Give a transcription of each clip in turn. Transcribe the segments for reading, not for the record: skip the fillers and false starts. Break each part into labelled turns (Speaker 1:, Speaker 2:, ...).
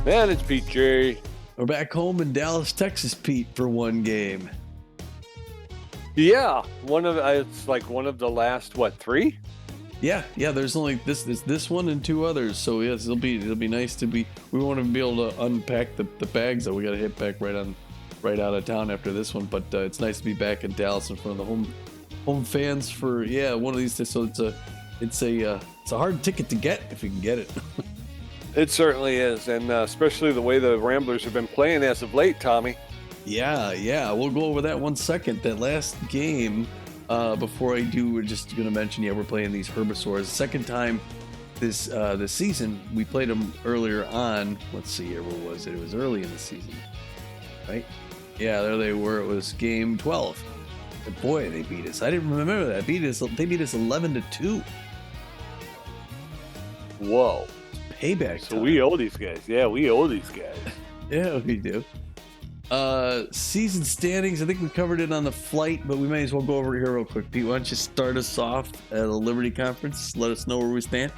Speaker 1: Man, it's Pete J.
Speaker 2: We're back home in Dallas, Texas, Pete, for one game.
Speaker 1: Yeah, it's like one of the last three?
Speaker 2: Yeah. There's only this one and two others. So yes, it'll be nice to be. We want to be able to unpack the bags that we got to hit back right out of town after this one. But it's nice to be back in Dallas in front of the home fans for one of these days. So it's a hard ticket to get if you can get it.
Speaker 1: It certainly is, and especially the way the Ramblers have been playing as of late, Tommy.
Speaker 2: Yeah. We'll go over that one second. That last game, before I do, we're just going to mention, we're playing these Herbisaurs. Second time this season. We played them earlier on. Let's see here. What was it? It was early in the season, right? Yeah, there they were. It was game 12. And boy, they beat us. I didn't remember that. They beat us 11-2.
Speaker 1: Whoa.
Speaker 2: Payback
Speaker 1: So
Speaker 2: time.
Speaker 1: we owe these guys. Yeah, we owe these guys.
Speaker 2: Yeah, we do. Season standings, I think we covered it on the flight, but we may as well go over it here real quick. Pete, why don't you start us off at the Liberty Conference? Let us know where we stand.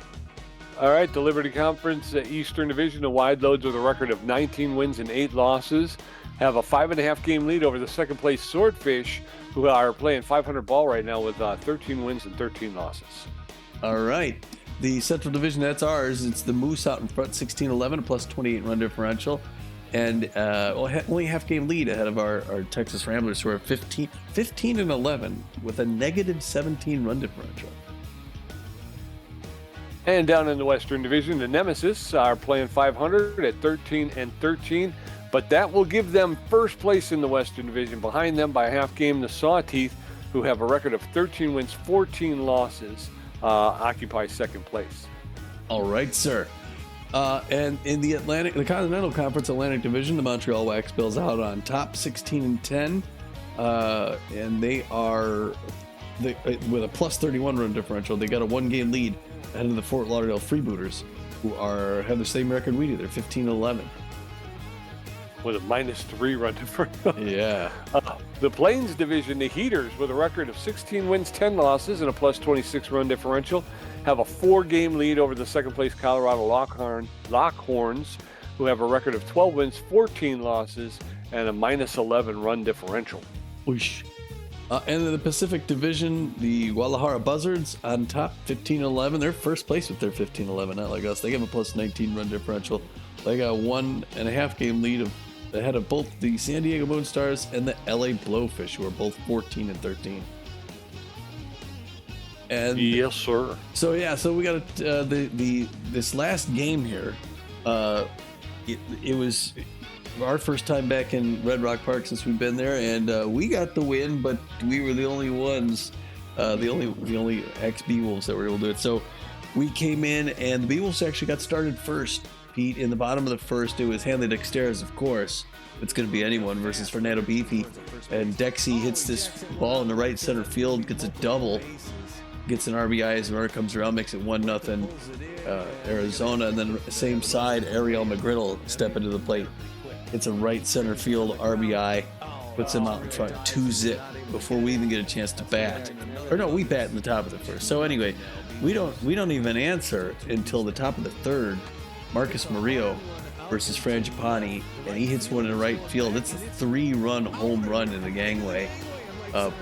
Speaker 1: All right, the Liberty Conference Eastern Division, the Wide Loads with a record of 19 wins and 8 losses, have a 5.5 game lead over the second place Swordfish, who are playing 500 ball right now with 13 wins and 13 losses.
Speaker 2: All right. The Central Division, that's ours. It's the Moose out in front, 16-11, a plus 28 run differential. And only a half-game lead ahead of our Texas Ramblers, who are 15-11 with a negative 17 run differential.
Speaker 1: And down in the Western Division, the Nemesis are playing 500 at 13-13, but that will give them first place in the Western Division. Behind them by a half game, the Sawteeth, who have a record of 13 wins, 14 losses, occupy second place.
Speaker 2: All right, sir. And in the Continental Conference Atlantic Division, the Montreal Wax Bills out on top, 16-10, and they are with a plus 31 run differential. They got a one-game lead ahead of the Fort Lauderdale Freebooters, who have the same record we do. They're 15-11.
Speaker 1: With a minus 3 run differential.
Speaker 2: Yeah.
Speaker 1: The Plains Division, the Heaters, with a record of 16 wins, 10 losses, and a plus 26 run differential, have a 4-game lead over the second place Colorado Lockhorns, who have a record of 12 wins, 14 losses, and a minus 11 run differential.
Speaker 2: Whoosh. And in the Pacific Division, the Guadalajara Buzzards on top, 15-11. They're first place with their 15-11, not like us. They have a plus 19 run differential. They got a 1.5 game lead ahead of both the San Diego Moonstars and the LA Blowfish, who are both 14-13. And
Speaker 1: yes, sir.
Speaker 2: So we got this last game here. It was our first time back in Red Rock Park since we've been there, and we got the win, but we were the only ones, the only ex-Bee Wolves that were able to do it. So we came in, and the Bee Wolves actually got started first. Pete, in the bottom of the first, it was Hanley Dexteras, of course. It's going to be anyone versus Fernando Beefy. And Dexy hits this ball in the right center field, gets a double, gets an RBI as the runner comes around, makes it 1-0 Arizona. And then same side, Ariel McGriddle step into the plate. It's a right center field RBI, puts him out in front 2-0 before we even get a chance to bat. Or no, we bat in the top of the first. So anyway, we don't even answer until the top of the third. Marcus Murillo versus Frangipani, and he hits one in the right field. It's a 3-run home run in the gangway.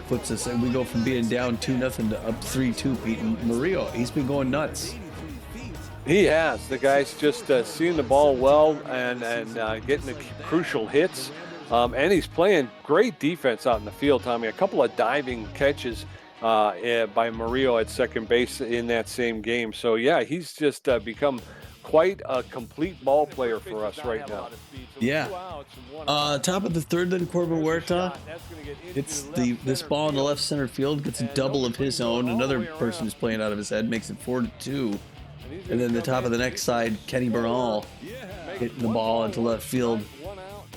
Speaker 2: Puts us, and we go from being down 2-0 to up 3-2. Pete, and Murillo, he's been going nuts.
Speaker 1: He has. The guy's just seeing the ball well and getting the crucial hits. And he's playing great defense out in the field, Tommy. A couple of diving catches by Murillo at second base in that same game. So, yeah, he's just become quite a complete ball player for us right now.
Speaker 2: Yeah. Top of the third, then Corbin Huerta hits this ball in the left center field, gets a double of his own. Another person who's playing out of his head makes it 4-2. And then the top of the next side, Kenny Bernal hitting the ball into left field,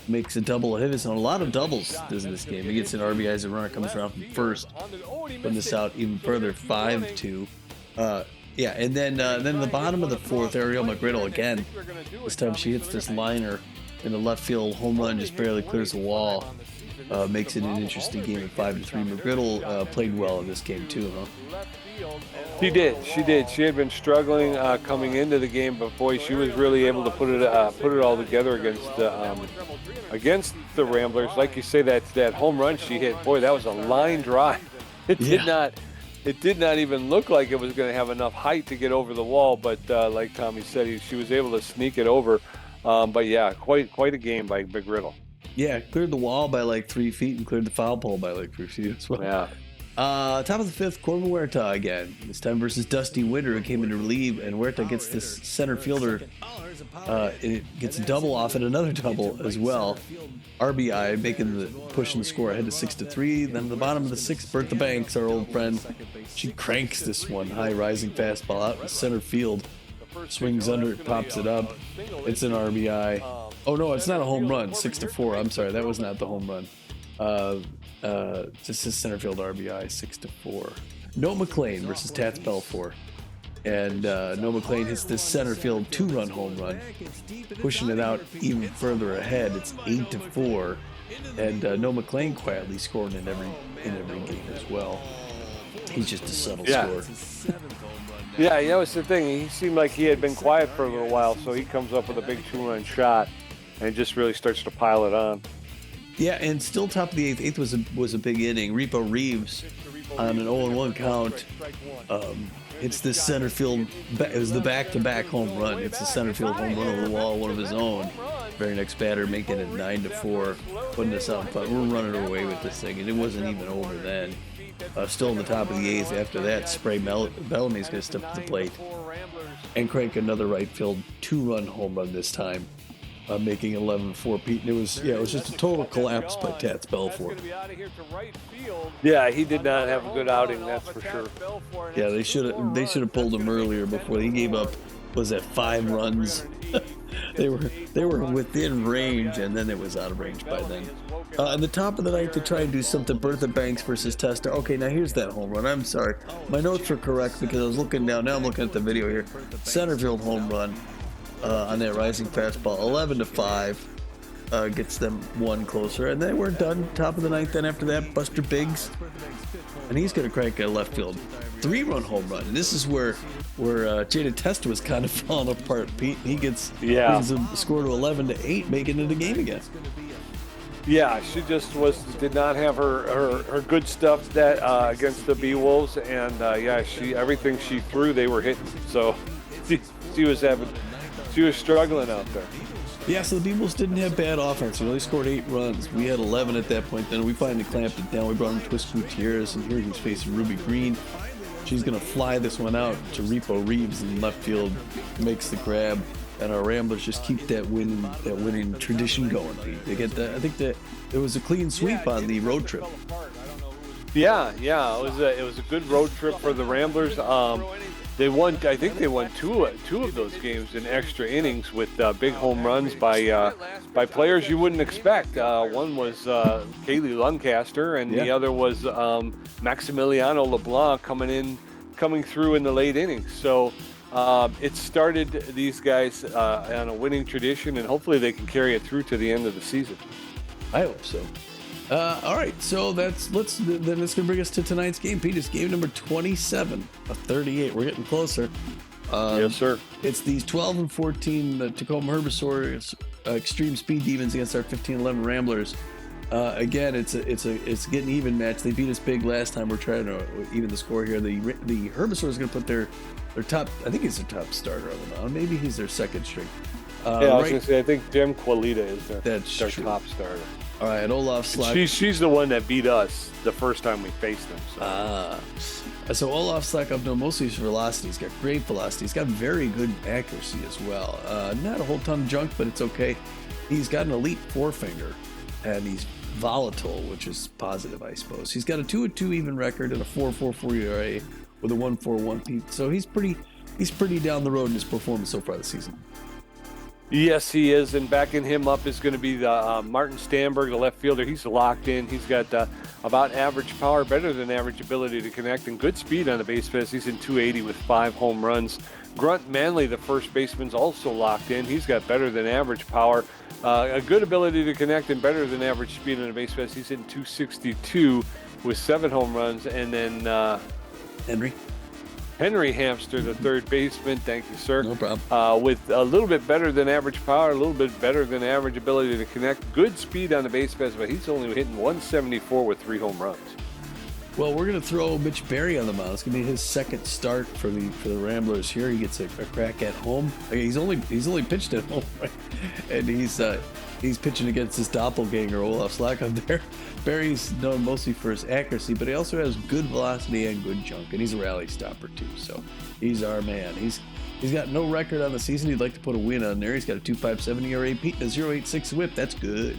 Speaker 2: makes a double of his own. A lot of doubles in this game. He gets an RBI as the runner comes around from first. Putting this out even further, 5-2. And then the bottom of the fourth, Ariel McGriddle again. This time she hits this liner in the left field home run, just barely clears the wall. makes it an interesting game at 5-3. McGriddle played well in this game too, huh?
Speaker 1: She did. She had been struggling coming into the game, but boy, she was really able to put it all together against the Ramblers. Like you say, that home run she hit, boy, that was a line drive. It did not even look like it was going to have enough height to get over the wall, but like Tommy said, she was able to sneak it over. But yeah, quite a game by McGriddle.
Speaker 2: Yeah, cleared the wall by like 3 feet and cleared the foul pole by like 3 feet as well.
Speaker 1: Yeah.
Speaker 2: Top of the fifth, Corbin Huerta again. This time versus Dusty Winter, who came in to relieve, and Huerta gets this center fielder. It gets a double off and another double as well. RBI, pushing the score ahead to 6-3. Then at the bottom of the sixth, Bertha Banks, our old friend, she cranks this one high rising fastball out in center field. Swings under it, pops it up. It's an RBI. Oh no, it's not a home run. 6-4. I'm sorry, that was not the home run. Just his center field RBI, 6-4. Noah McLean versus Tats Belfour. And Noah McLean hits this center field 2-run home run, pushing it out even further ahead. It's 8-4. And Noah McLean quietly scoring in every game as well. He's just a subtle scorer.
Speaker 1: Yeah, that was the thing. He seemed like he had been quiet for a little while, so he comes up with a big 2-run shot and just really starts to pile it on.
Speaker 2: Yeah, and still top of the eighth. Eighth was a big inning. Repo Reeves on an 0-1 count. It's this center field. It was the back-to-back home run. It's a center field home run over the wall, one of his own. Very next batter making it 9-4, putting us out in front. We're running away with this thing, and it wasn't even over then. Still in the top of the eighth. After that, Spray Bellamy's going to step to the plate and crank another right field 2-run home run this time. Making 11-4. Pete, and it was just a total collapse by Tats Belfour.
Speaker 1: Yeah, he did not have a good outing, that's for sure.
Speaker 2: Yeah, they should have pulled him earlier before he gave up. Was that 5 runs? they were within range, and then it was out of range by then. At the top of the ninth, to try and do something, Bertha Banks versus Testa. Okay, now here's that home run. I'm sorry, my notes were correct because I was looking down. Now I'm looking at the video here. Center field home run. On that rising fastball, 11-5, gets them one closer, and then we're done. Top of the ninth. Then after that, Buster Biggs, and he's going to crank a left field 3-run home run. And this is where Jada Testa was kind of falling apart. Pete, he brings the score to 11-8, making it a game again.
Speaker 1: Yeah, she just did not have her good stuff that against the Bee Wolves, and everything she threw they were hitting. So she was struggling out there.
Speaker 2: Yeah, so the Bee Wolves didn't have bad offense. They only scored 8 runs. We had 11 at that point. Then we finally clamped it down. We brought in Twist Gutierrez, and here he's facing Ruby Green. She's going to fly this one out to Repo Reeves in left field. Makes the grab, and our Ramblers just keep that winning tradition going. They get I think that it was a clean sweep on the road trip.
Speaker 1: Yeah, it was a good road trip for the Ramblers. They won. I think they won two of those games in extra innings with big home runs by players you wouldn't expect. One was Kaylee Luncaster, and the other was Maximiliano LeBlanc coming through in the late innings. So it started these guys on a winning tradition, and hopefully they can carry it through to the end of the season.
Speaker 2: I hope so. All right, so that's gonna bring us to tonight's game. Pete, it's game number 27 of 38. We're getting closer.
Speaker 1: Yes, sir.
Speaker 2: It's these 12 and 14 Tacoma Herbisaurs extreme speed demons against our 15-11 Ramblers. Again, it's getting even match. They beat us big last time. We're trying to even the score here. The Herbisaurs is gonna put their top. I think he's their top starter on the mound. Maybe he's their second string.
Speaker 1: I was gonna say I think Jim Qualita is their top starter.
Speaker 2: All right, Olaf Slack.
Speaker 1: She's the one that beat us the first time we faced them.
Speaker 2: So Olaf Slack up no mostly his velocity. He's got great velocity. He's got very good accuracy as well. Not a whole ton of junk, but it's okay. He's got an elite forefinger, and he's volatile, which is positive, I suppose. He's got a 2-2 even record and a 4.44 ERA with a 1.41 Pete. So he's pretty down the road in his performance so far this season.
Speaker 1: Yes, he is, and backing him up is going to be the Martin Stanberg, the left fielder. He's locked in. He's got about average power, better than average ability to connect, and good speed on the base paths. He's in 280 with 5 home runs. Grunt Manley, the first baseman's also locked in. He's got better than average power, A good ability to connect and better than average speed on the base paths. He's hitting 262 with 7 home runs. And then Henry Hamster, the third baseman. Thank you, sir.
Speaker 2: No problem.
Speaker 1: With a little bit better than average power, a little bit better than average ability to connect. Good speed on the base paths, but he's only hitting 174 with 3 home runs.
Speaker 2: Well, we're going to throw Mitch Berry on the mound. It's going to be his second start for the Ramblers here. He gets a crack at home. He's only pitched at home, right? And he's pitching against his doppelganger Olaf Slackham there. Berry's known mostly for his accuracy, but he also has good velocity and good junk, and he's a rally stopper too. So he's our man. He's got no record on the season. He'd like to put a win on there. He's got a 2.57 ERA, Pete, and a 0.86 WHIP. That's good.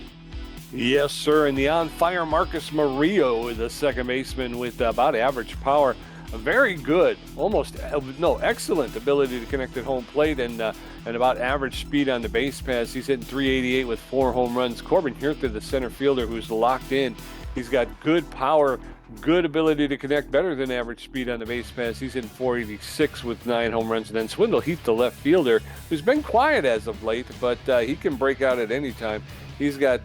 Speaker 1: Yes, sir. And the on-fire Marcus Murillo is the second baseman with about average power. A very good, excellent ability to connect at home plate and about average speed on the base paths. He's hitting 388 with 4 home runs. Corbin Huerta, the center fielder, who's locked in. He's got good power, good ability to connect, better than average speed on the base paths. He's hitting 486 with 9 home runs. And then Swindle Heath, the left fielder, who's been quiet as of late, but he can break out at any time. He's got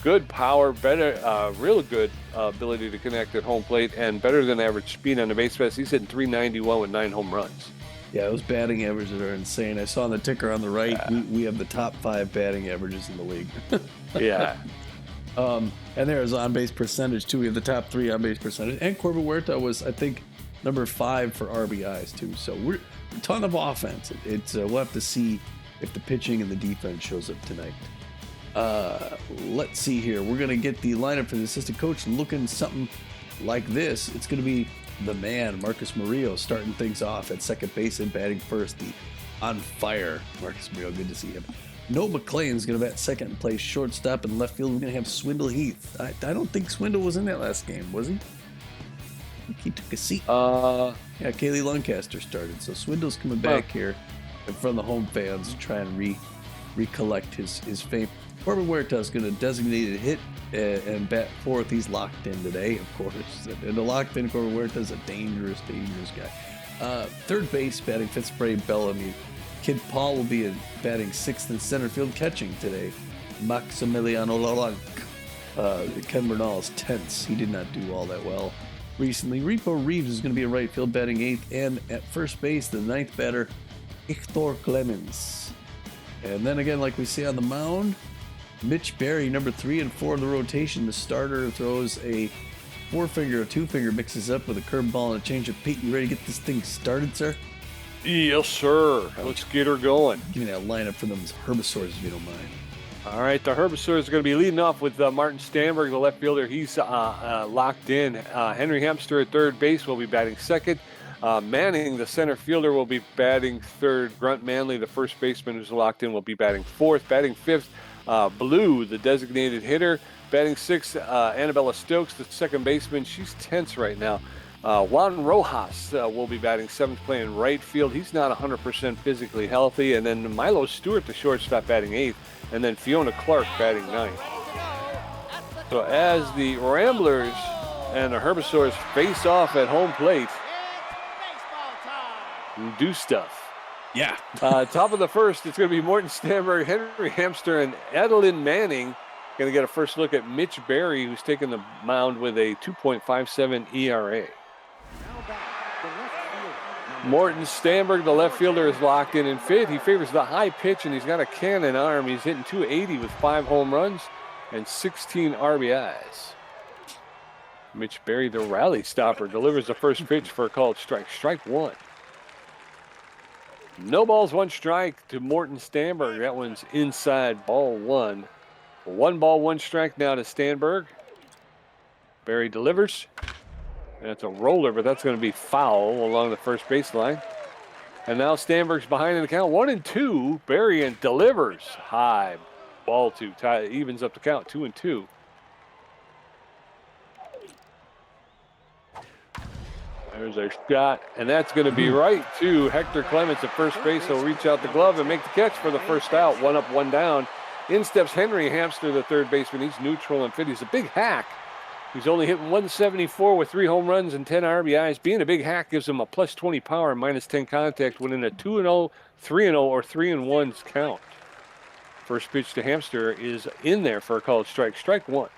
Speaker 1: good power, real good ability to connect at home plate, and better than average speed on the base paths. He's hitting 391 with 9 home runs.
Speaker 2: Yeah, those batting averages are insane. I saw on the ticker on the right, we have the top 5 batting averages in the league.
Speaker 1: Yeah.
Speaker 2: And there's on-base percentage, too. We have the top 3 on-base percentage. And Corbin Huerta was, I think, number 5 for RBIs, too. So we're a ton of offense. We'll have to see if the pitching and the defense shows up tonight. Let's see here. We're going to get the lineup for the assistant coach looking something like this. It's going to be the man, Marcus Murillo, starting things off at second base and batting first. The on fire Marcus Murillo. Good to see him. Noah McLean's going to bat second and play shortstop, and left field we're going to have Swindle Heath. I don't think Swindle was in that last game, was he? I think he took a seat. Yeah, Kaylee Lancaster started. So Swindle's coming back here in front of the home fans to try and recollect his fame. Corbin Huerta is going to designate a hit and bat fourth. He's locked in today, of course. And the locked in Corbin Huerta is a dangerous guy. Third base, batting fifth, Spray Bellamy. Kid Paul will be batting sixth in center field, catching today. Maximiliano Lalanc. Ken Bernal's tense. He did not do all that well recently. Repo Reeves is going to be a right field, batting eighth. And at first base, the ninth batter, Hector Clemens. And then again, like we see on the mound, Mitch Berry, number 3 and 4 in the rotation. The starter throws a 4-finger, a 2-finger, mixes up with a curveball and a changeup. Pete, you ready to get this thing started, sir?
Speaker 1: Yes, sir. Let's get her going.
Speaker 2: Give me that lineup for them Herbisaurs, if you don't mind.
Speaker 1: All right, the Herbisaurs are going to be leading off with Martin Stanberg, the left fielder. He's locked in. Henry Hamster at third base will be batting second. Manning, the center fielder, will be batting third. Grunt Manley, the first baseman who's locked in, will be batting fourth. Batting fifth, Blue, the designated hitter. Batting sixth, Annabella Stokes, the second baseman. She's tense right now. Juan Rojas will be batting seventh, playing right field. He's not 100% physically healthy. And then Milo Stewart, the shortstop, batting eighth. And then Fiona Clark batting ninth. So as the Ramblers and the Herbisaurs face off at home plate, do stuff.
Speaker 2: Yeah.
Speaker 1: Top of the first, it's going to be Morton Stanberg, Henry Hamster, and Adeline Manning. Going to get a first look at Mitch Berry, who's taking the mound with a 2.57 ERA. Morton Stanberg, the left fielder, is locked in fifth. He favors the high pitch, and he's got a cannon arm. He's hitting 280 with 5 home runs and 16 RBIs. Mitch Berry, the rally stopper, delivers the first pitch for a called strike. Strike one. No balls, 1 strike to Morton Stanberg. That one's inside, ball 1. 1 ball, 1 strike now to Stanberg. Berry delivers. That's a roller, but that's going to be foul along the first baseline. And now Stanberg's behind in the count. 1-2. Berry and delivers high. Ball 2. Evens up the count. 2-2. There's a shot, and that's going to be right to Hector Clemens at first base. He'll reach out the glove and make the catch for the first out. 1 up, 1 down. In steps Henry Hamster, the third baseman. He's neutral and fit. He's a big hack. He's only hitting 174 with 3 home runs and 10 RBIs. Being a big hack gives him a plus 20 power and minus 10 contact when in a 2-0, 3-0, or 3-1's count. First pitch to Hamster is in there for a called strike. Strike one.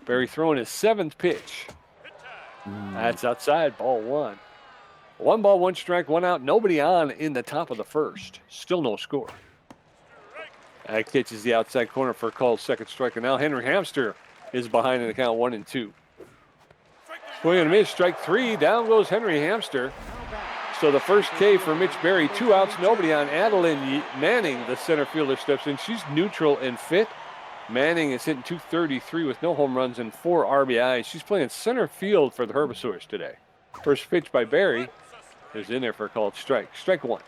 Speaker 1: Berry throwing his 7th pitch. That's outside, ball one. 1 ball, 1 strike, 1 out. Nobody on in the top of the first. Still no score. That catches the outside corner for a called second strike. And now Henry Hamster is behind in the count 1-2. Swing and a miss, strike 3. Down goes Henry Hamster. So the first K for Mitch Berry. 2 outs, nobody on. Adeline Manning, the center fielder, steps in. She's neutral and fit. Manning is hitting .233 with no home runs and 4 RBIs. She's playing center field for the Herbisaurs today. First pitch by Berry is in there for a called strike. Strike one.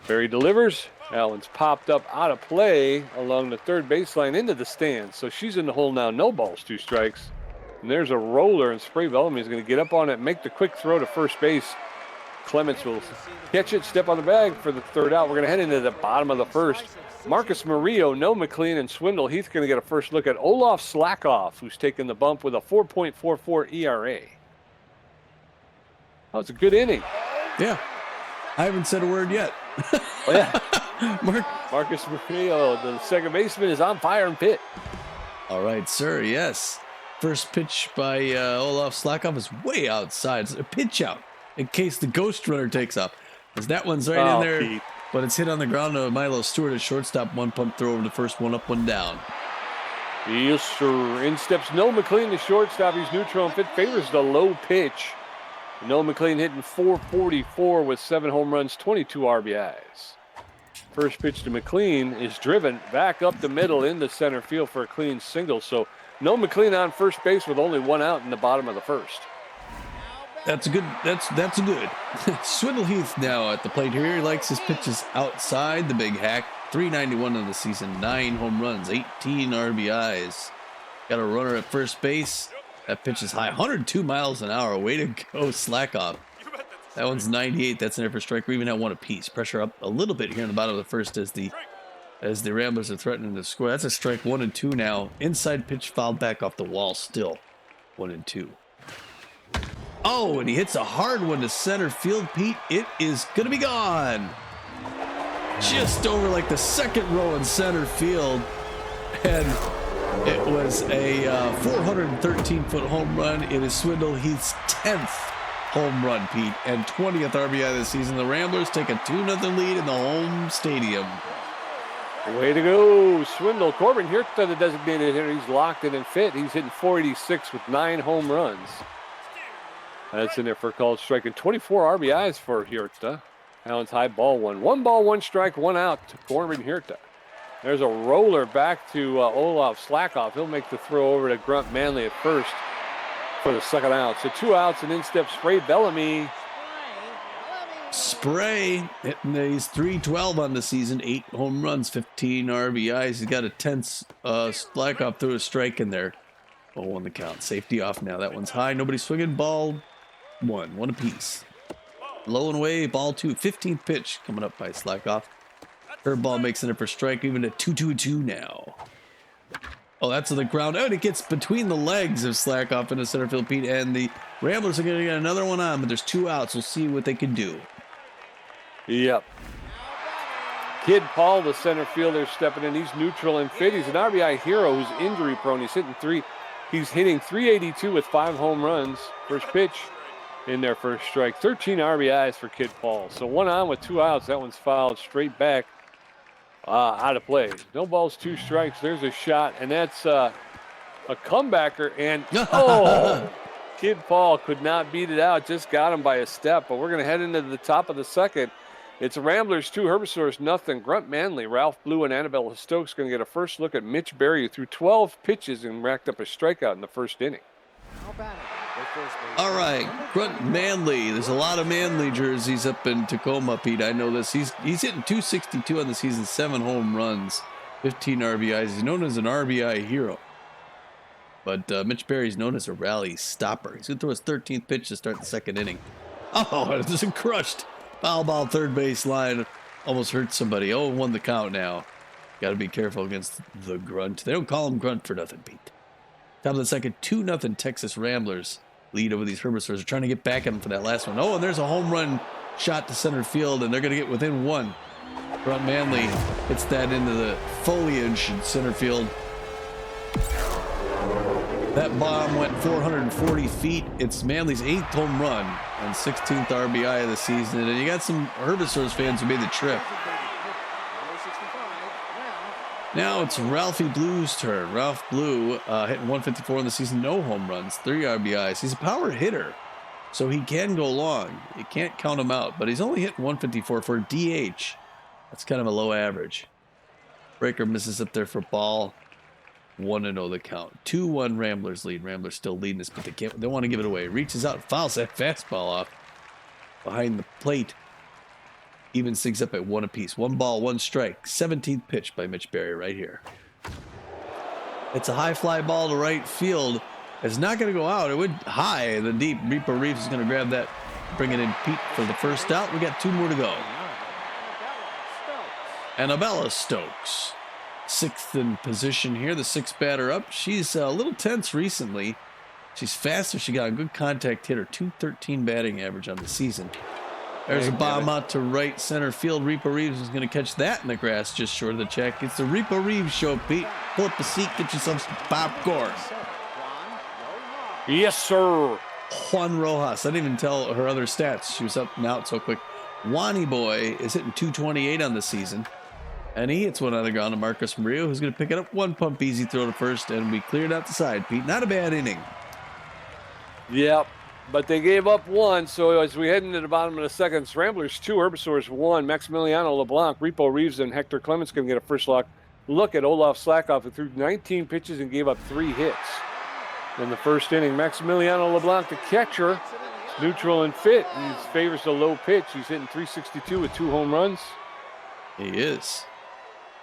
Speaker 1: Berry delivers. That one's popped up out of play along the third baseline into the stands. So she's in the hole now. No balls, 2 strikes. And there's a roller, and Spray Bellamy is going to get up on it and make the quick throw to first base. Clements will catch it, step on the bag for the 3rd out. We're going to head into the bottom of the first. Marcus Murillo, no McLean, and Swindle Heath going to get a first look at Olaf Slackoff, who's taken the bump with a 4.44 ERA. That was a good inning.
Speaker 2: Yeah. I haven't said a word yet.
Speaker 1: Oh, yeah. Marcus Murillo, the second baseman, is on fire and pit.
Speaker 2: All right, sir. Yes. First pitch by Olaf Slackoff is way outside. It's a pitch out in case the ghost runner takes up. Because that one's right in there. Pete. But it's hit on the ground to Milo Stewart at shortstop. 1 pump throw over the first, 1 up, 1 down.
Speaker 1: Yes, sir. In steps Noah McLean, the shortstop. He's neutral and fit. Favors the low pitch. Noah McLean hitting .444 with 7 home runs, 22 RBIs. First pitch to McLean is driven back up the middle into center field for a clean single. So Noah McLean on first base with only 1 out in the bottom of the first.
Speaker 2: That's a good. That's a good. Swindle Heath now at the plate here. He likes his pitches outside the big hack. .391 in the season, 9 home runs, 18 RBIs. Got a runner at first base. That pitch is high, 102 miles an hour. Way to go, Slackoff. That one's 98. That's an effort strike. We even have 1 apiece. Pressure up a little bit here in the bottom of the first as the Ramblers are threatening to score. That's a strike 1 and 2 now. Inside pitch fouled back off the wall. Still 1 and 2. Oh, and he hits a hard one to center field, Pete. It is going to be gone. Just over like the second row in center field. And it was a 413-foot home run. It is Swindle Heath's 10th home run, Pete, and 20th RBI this season. The Ramblers take a 2-0 lead in the home stadium.
Speaker 1: Way to go, Swindle. Corbin Hirta, the designated hitter. He's locked in and fit. He's hitting .486 with 9 home runs. That's in there for a called strike, and 24 RBIs for Hirta. Allen's high, ball 1. 1 ball, 1 strike, 1 out to Corbin Hirta. There's a roller back to Olaf Slackoff. He'll make the throw over to Grunt Manley at first for the 2nd out. So 2 outs, and in steps Spray Bellamy.
Speaker 2: Spray hitting these .312 on the season, 8 home runs, 15 RBIs. He's got a tense Slackoff threw a strike in there. 0-1 the count. Safety off now. That one's high. Nobody swinging. Ball 1 apiece. Low and away. Ball 2. 15th pitch coming up by Slackoff. Curveball makes it for strike, even at 2-2-2 now. Oh, that's on the ground. Oh, and it gets between the legs of Slackoff in the center field, Pete. And the Ramblers are going to get another one on, but there's 2 outs. We'll see what they can do.
Speaker 1: Yep. Kid Paul, the center fielder, stepping in. He's neutral and fit. He's an RBI hero who's injury prone. He's hitting .382 with 5 home runs. First pitch in there for a strike. 13 RBIs for Kid Paul. So 1 on with 2 outs. That one's fouled straight back out of play. No balls, 2 strikes. There's a shot, and that's a comebacker. And Kid Paul could not beat it out. Just got him by a step. But we're going to head into the top of the second. It's Ramblers 2, Herbisaurs nothing. Grunt Manley, Ralph Blue, and Annabelle Stokes going to get a first look at Mitch Berry, who threw 12 pitches and racked up a strikeout in the first inning.
Speaker 2: All right, Grunt Manley. There's a lot of Manley jerseys up in Tacoma, Pete. I know this. He's hitting .262 on the season, 7 home runs, 15 RBIs. He's known as an RBI hero. But Mitch Berry's known as a rally stopper. He's going to throw his 13th pitch to start the second inning. Oh, it just crushed. Foul ball, third base line. Almost hurt somebody. 0-1 the count now. Got to be careful against the Grunt. They don't call him Grunt for nothing, Pete. Top of the second, 2-0 Texas Ramblers lead over these Herbisaurs. They're trying to get back at them for that last one. Oh, and there's a home run shot to center field, and they're going to get within 1. Front Manley hits that into the foliage in center field. That bomb went 440 feet. It's Manley's 8th home run and 16th RBI of the season. And you got some Herbisaurs fans who made the trip. Now it's Ralphie Blue's turn. Ralph Blue hitting 154 in the season, no home runs, 3 RBIs. He's a power hitter, so he can go long. You can't count him out, but he's only hitting 154 for a DH. That's kind of a low average. Breaker misses up there for ball. 1-0 the count. 2-1 Ramblers lead. Ramblers still leading this, but they want to give it away. Reaches out, fouls that fastball off behind the plate. Evens things up at 1 apiece. 1 ball, 1 strike. 17th pitch by Mitch Berry right here. It's a high fly ball to right field. It's not going to go out. It went high in the deep. Reaper Reeves is going to grab that, bring it in Pete for the first out. We got 2 more to go. Annabella Stokes, 6th in position here. The 6th batter up. She's a little tense recently. She's faster. She got a good contact hitter. 213 batting average on the season. There's a bomb out to right center field. Reaper Reeves is going to catch that in the grass just short of the check. It's the Reaper Reeves show, Pete. Pull up a seat, get yourself some popcorn.
Speaker 1: Yes, sir.
Speaker 2: Juan Rojas. I didn't even tell her other stats. She was up and out so quick. Wani Boy is hitting 228 on the season. And he hits one on the ground to Marcus Murillo, who's going to pick it up. 1 pump easy throw to first, and we cleared out the side, Pete. Not a bad inning.
Speaker 1: Yep. But they gave up 1, so as we head into the bottom of the second, it's Ramblers 2, Herbisaurs 1. Maximiliano LeBlanc, Repo Reeves, and Hector Clements going to get a first look at Olaf Slackoff, who threw 19 pitches and gave up 3 hits in the first inning. Maximiliano LeBlanc, the catcher, is neutral and fit. He favors the low pitch. He's hitting 362 with 2 home runs.
Speaker 2: He is.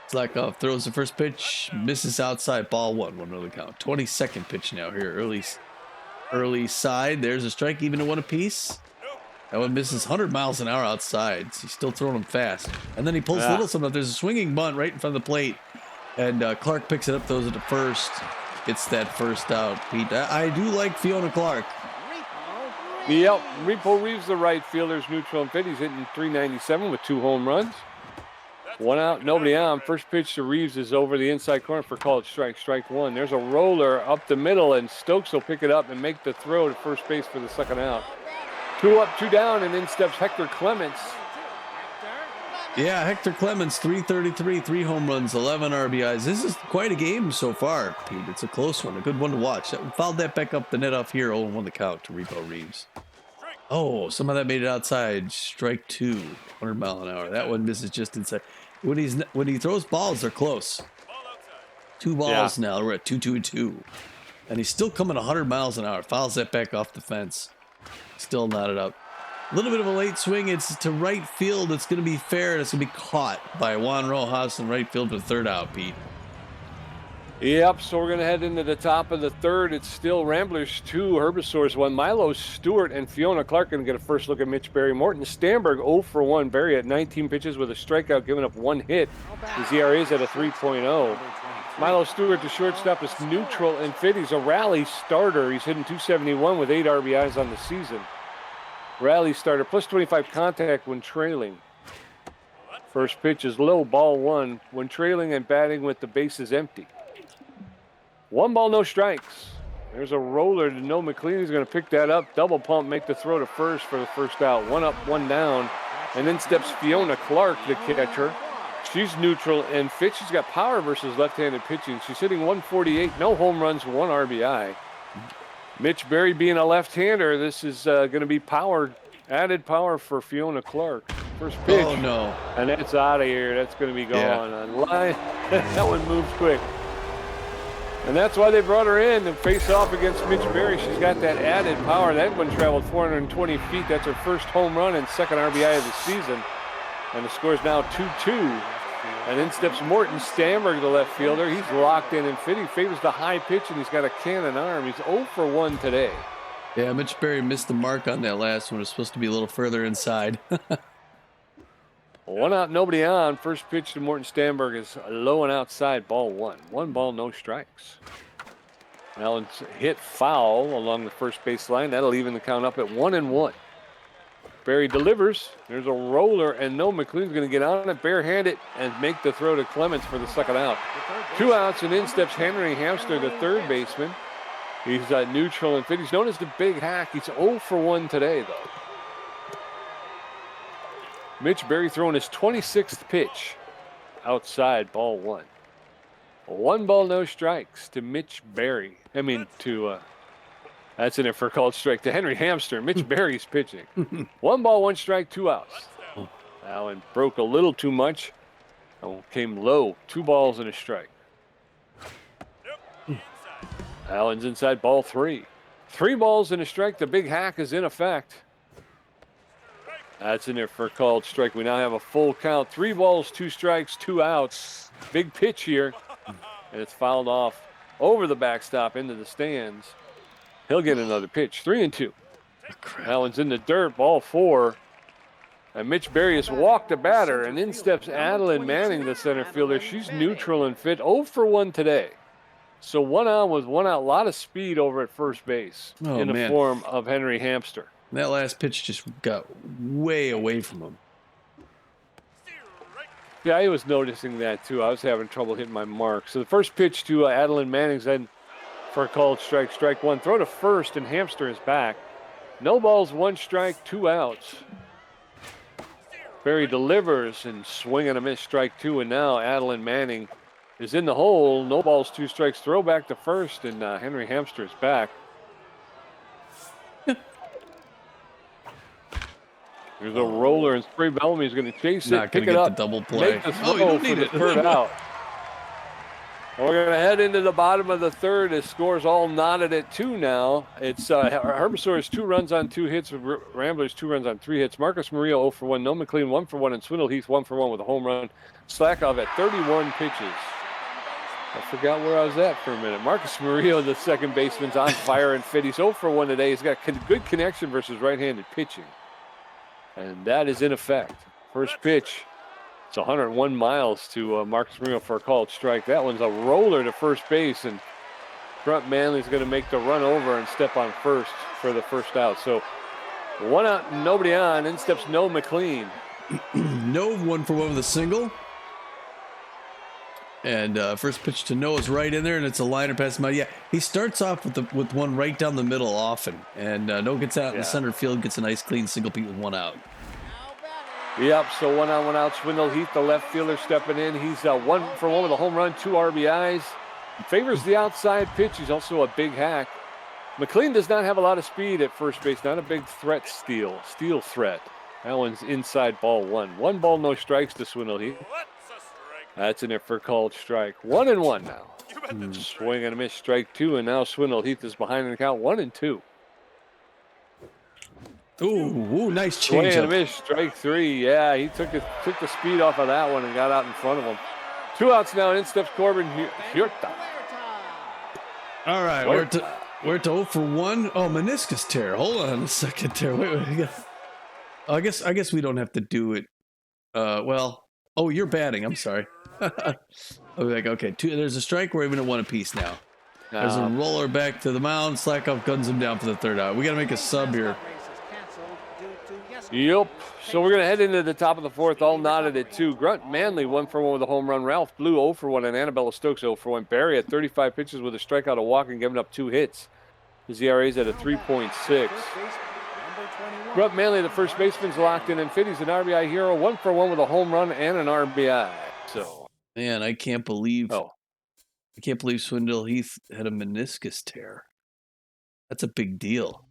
Speaker 2: Slackoff throws the first pitch, misses outside, ball 1, 1-0 the count. 22nd pitch now here, early side. There's a strike, even to 1 apiece. That one misses 100 miles an hour outside. He's still throwing them fast. And then he pulls a little something up. There's a swinging bunt right in front of the plate. And Clark picks it up, throws it to first. Gets that first out, Pete. I do like Fiona Clark.
Speaker 1: Yep, Repo Reeves, the right fielder's neutral and fit. He's hitting 397 with 2 home runs. 1 out, nobody on. First pitch to Reeves is over the inside corner for called strike 1. There's a roller up the middle, and Stokes will pick it up and make the throw to first base for the second out. 2 up, 2 down, and in steps Hector Clements.
Speaker 2: Yeah, Hector Clements, 333, 3 home runs, 11 RBIs. This is quite a game so far, Pete. It's a close one, a good one to watch. Fouled that back up the net off here, 0-1 the count to Repo Reeves. Oh, some of that made it outside. Strike 2, 100 mile an hour. That one misses just inside. When he throws balls, they're close. 2 balls now. We're at 2-2-2. And he's still coming 100 miles an hour. Fouls that back off the fence. Still knotted up. A little bit of a late swing. It's to right field. It's going to be fair, and it's going to be caught by Juan Rojas in right field for the third out, Pete.
Speaker 1: Yep, so we're going to head into the top of the third. It's still Ramblers 2, Herbisaurs 1. Milo Stewart and Fiona Clark going to get a first look at Mitch Berry. Morton Stamberg 0 for 1. Berry at 19 pitches with a strikeout, giving up 1 hit. His ERA is at a 3.0. Milo Stewart, the shortstop, is neutral and fit. He's a rally starter. He's hitting 271 with 8 RBIs on the season. Rally starter, plus 25 contact when trailing. First pitch is low, ball 1. When trailing and batting with the bases empty. 1 ball, no strikes. There's a roller to No McLean. He's going to pick that up. Double pump, make the throw to first for the first out. 1 up, 1 down. And then steps Fiona Clark, the catcher. She's neutral and fit. She's got power versus left-handed pitching. She's hitting 148, no home runs, 1 RBI. Mitch Berry being a left-hander, this is going to be power, added power for Fiona Clark. First pitch.
Speaker 2: Oh, no.
Speaker 1: And it's out of here. That's going to be gone on line. That one moves quick. And that's why they brought her in to face off against Mitch Berry. She's got that added power. That one traveled 420 feet. That's her first home run and second RBI of the season. And the score is now 2-2. And in steps Morton Stamberg, the left fielder. He's locked in and fit. He favors the high pitch, and he's got a cannon arm. He's 0 for 1 today.
Speaker 2: Yeah, Mitch Berry missed the mark on that last one. It was supposed to be a little further inside.
Speaker 1: 1 out, nobody on. First pitch to Morton Stamberg is low and outside, ball 1. 1 ball, no strikes. Now it's hit foul along the first base line. That'll even the count up at 1-1. Berry delivers. There's a roller, and no, McLean's going to get on it barehanded and make the throw to Clements for the second out. 2 outs, and in steps Henry Hamster, the third baseman. He's neutral and fit. He's known as the Big Hack. He's 0 for 1 today, though. Mitch Berry throwing his 26th pitch. Outside, ball 1. 1 ball, no strikes to Mitch Berry. That's in it for a called strike to Henry Hamster. Mitch Berry's pitching. 1 ball, 1 strike, 2 outs. Allen broke a little too much. Came low. 2 balls and a strike. Allen's inside, ball 3. 3 balls and a strike. The Big Hack is in effect. That's in there for a called strike. We now have a full count. 3 balls, 2 strikes, 2 outs. Big pitch here. And it's fouled off over the backstop into the stands. He'll get another pitch. 3-2. Allen's in the dirt, ball 4. And Mitch Berry has walked the batter, and in steps Adeline Manning, the center fielder. She's neutral and fit. 0 for 1 today. So 1 out with 1 out. A lot of speed over at first base in the form of Henry Hamster.
Speaker 2: That last pitch just got way away from him.
Speaker 1: Yeah, I was noticing that too. I was having trouble hitting my mark. So the first pitch to Adeline Manning's then for a called strike. Strike 1. Throw to first, and Hamster is back. No balls, 1 strike, 2 outs. Berry delivers and swing and a miss. Strike 2, and now Adeline Manning is in the hole. No balls, 2 strikes. Throw back to first, and Henry Hamster is back. There's a roller, and Spray Bellamy's going to chase it, pick it up,
Speaker 2: the double play.
Speaker 1: make the throw for the third out. We're going to head into the bottom of the third. His score's all knotted at 2 now. It's Herbisaurs 2 runs on 2 hits, Ramblers 2 runs on 3 hits. Marcus Murillo 0 for 1, no McLean 1 for 1, and Swindle Heath 1 for 1 with a home run. Slakoff at 31 pitches. I forgot where I was at for a minute. Marcus Murillo, the second baseman's on fire and fit. He's 0 for 1 today. He's got good connection versus right-handed pitching. And that is in effect. First pitch. It's 101 miles to Marcus Murillo for a called strike. That one's a roller to first base, and Grunt Manley's going to make the run over and step on first for the first out. So 1 out, nobody on. In steps No McLean.
Speaker 2: No 1 for 1 with a single. And first pitch to No is right in there, and it's a liner past him. Yeah, he starts off with one right down the middle often, and No gets out in the center field, gets a nice clean single beat with 1 out.
Speaker 1: Yep, so 1 on, 1 out. Swindle Heath, the left fielder, stepping in. He's 1 for 1 with a home run, 2 RBIs. Favors the outside pitch. He's also a big hack. McLean does not have a lot of speed at first base. Not a big threat steal threat. That one's inside, ball 1. 1 ball, no strikes to Swindle Heath. That's in there for a called strike. 1-1 now. Swing and a miss, strike 2, and now Swindle Heath is behind in the count. 1-2.
Speaker 2: Ooh, nice change.
Speaker 1: Swing and a miss, strike 3. Yeah, he took the speed off of that one and got out in front of him. 2 outs now, and in steps Corbin Huerta.
Speaker 2: All right, we're to 0 for 1. Oh, meniscus tear. Hold on a second there. Wait. I guess we don't have to do it. You're batting. I'm sorry. Okay, 2. There's a strike. We're even at 1 apiece now. There's a roller back to the mound. Slakoff guns him down for the third out. We got to make a sub here.
Speaker 1: Yep. So we're going to head into the top of the fourth, all knotted at 2. Grunt Manley 1 for 1 with a home run. Ralph Blue 0 for 1, and Annabella Stokes 0 for 1. Barry at 35 pitches with a strikeout, a walk, and giving up 2 hits. His ERA's at a 3.6. Grunt Manley, the first baseman's locked in and fit. He's an RBI hero, 1 for 1 with a home run and an RBI. So,
Speaker 2: man, I can't believe Swindle Heath had a meniscus tear. That's a big deal.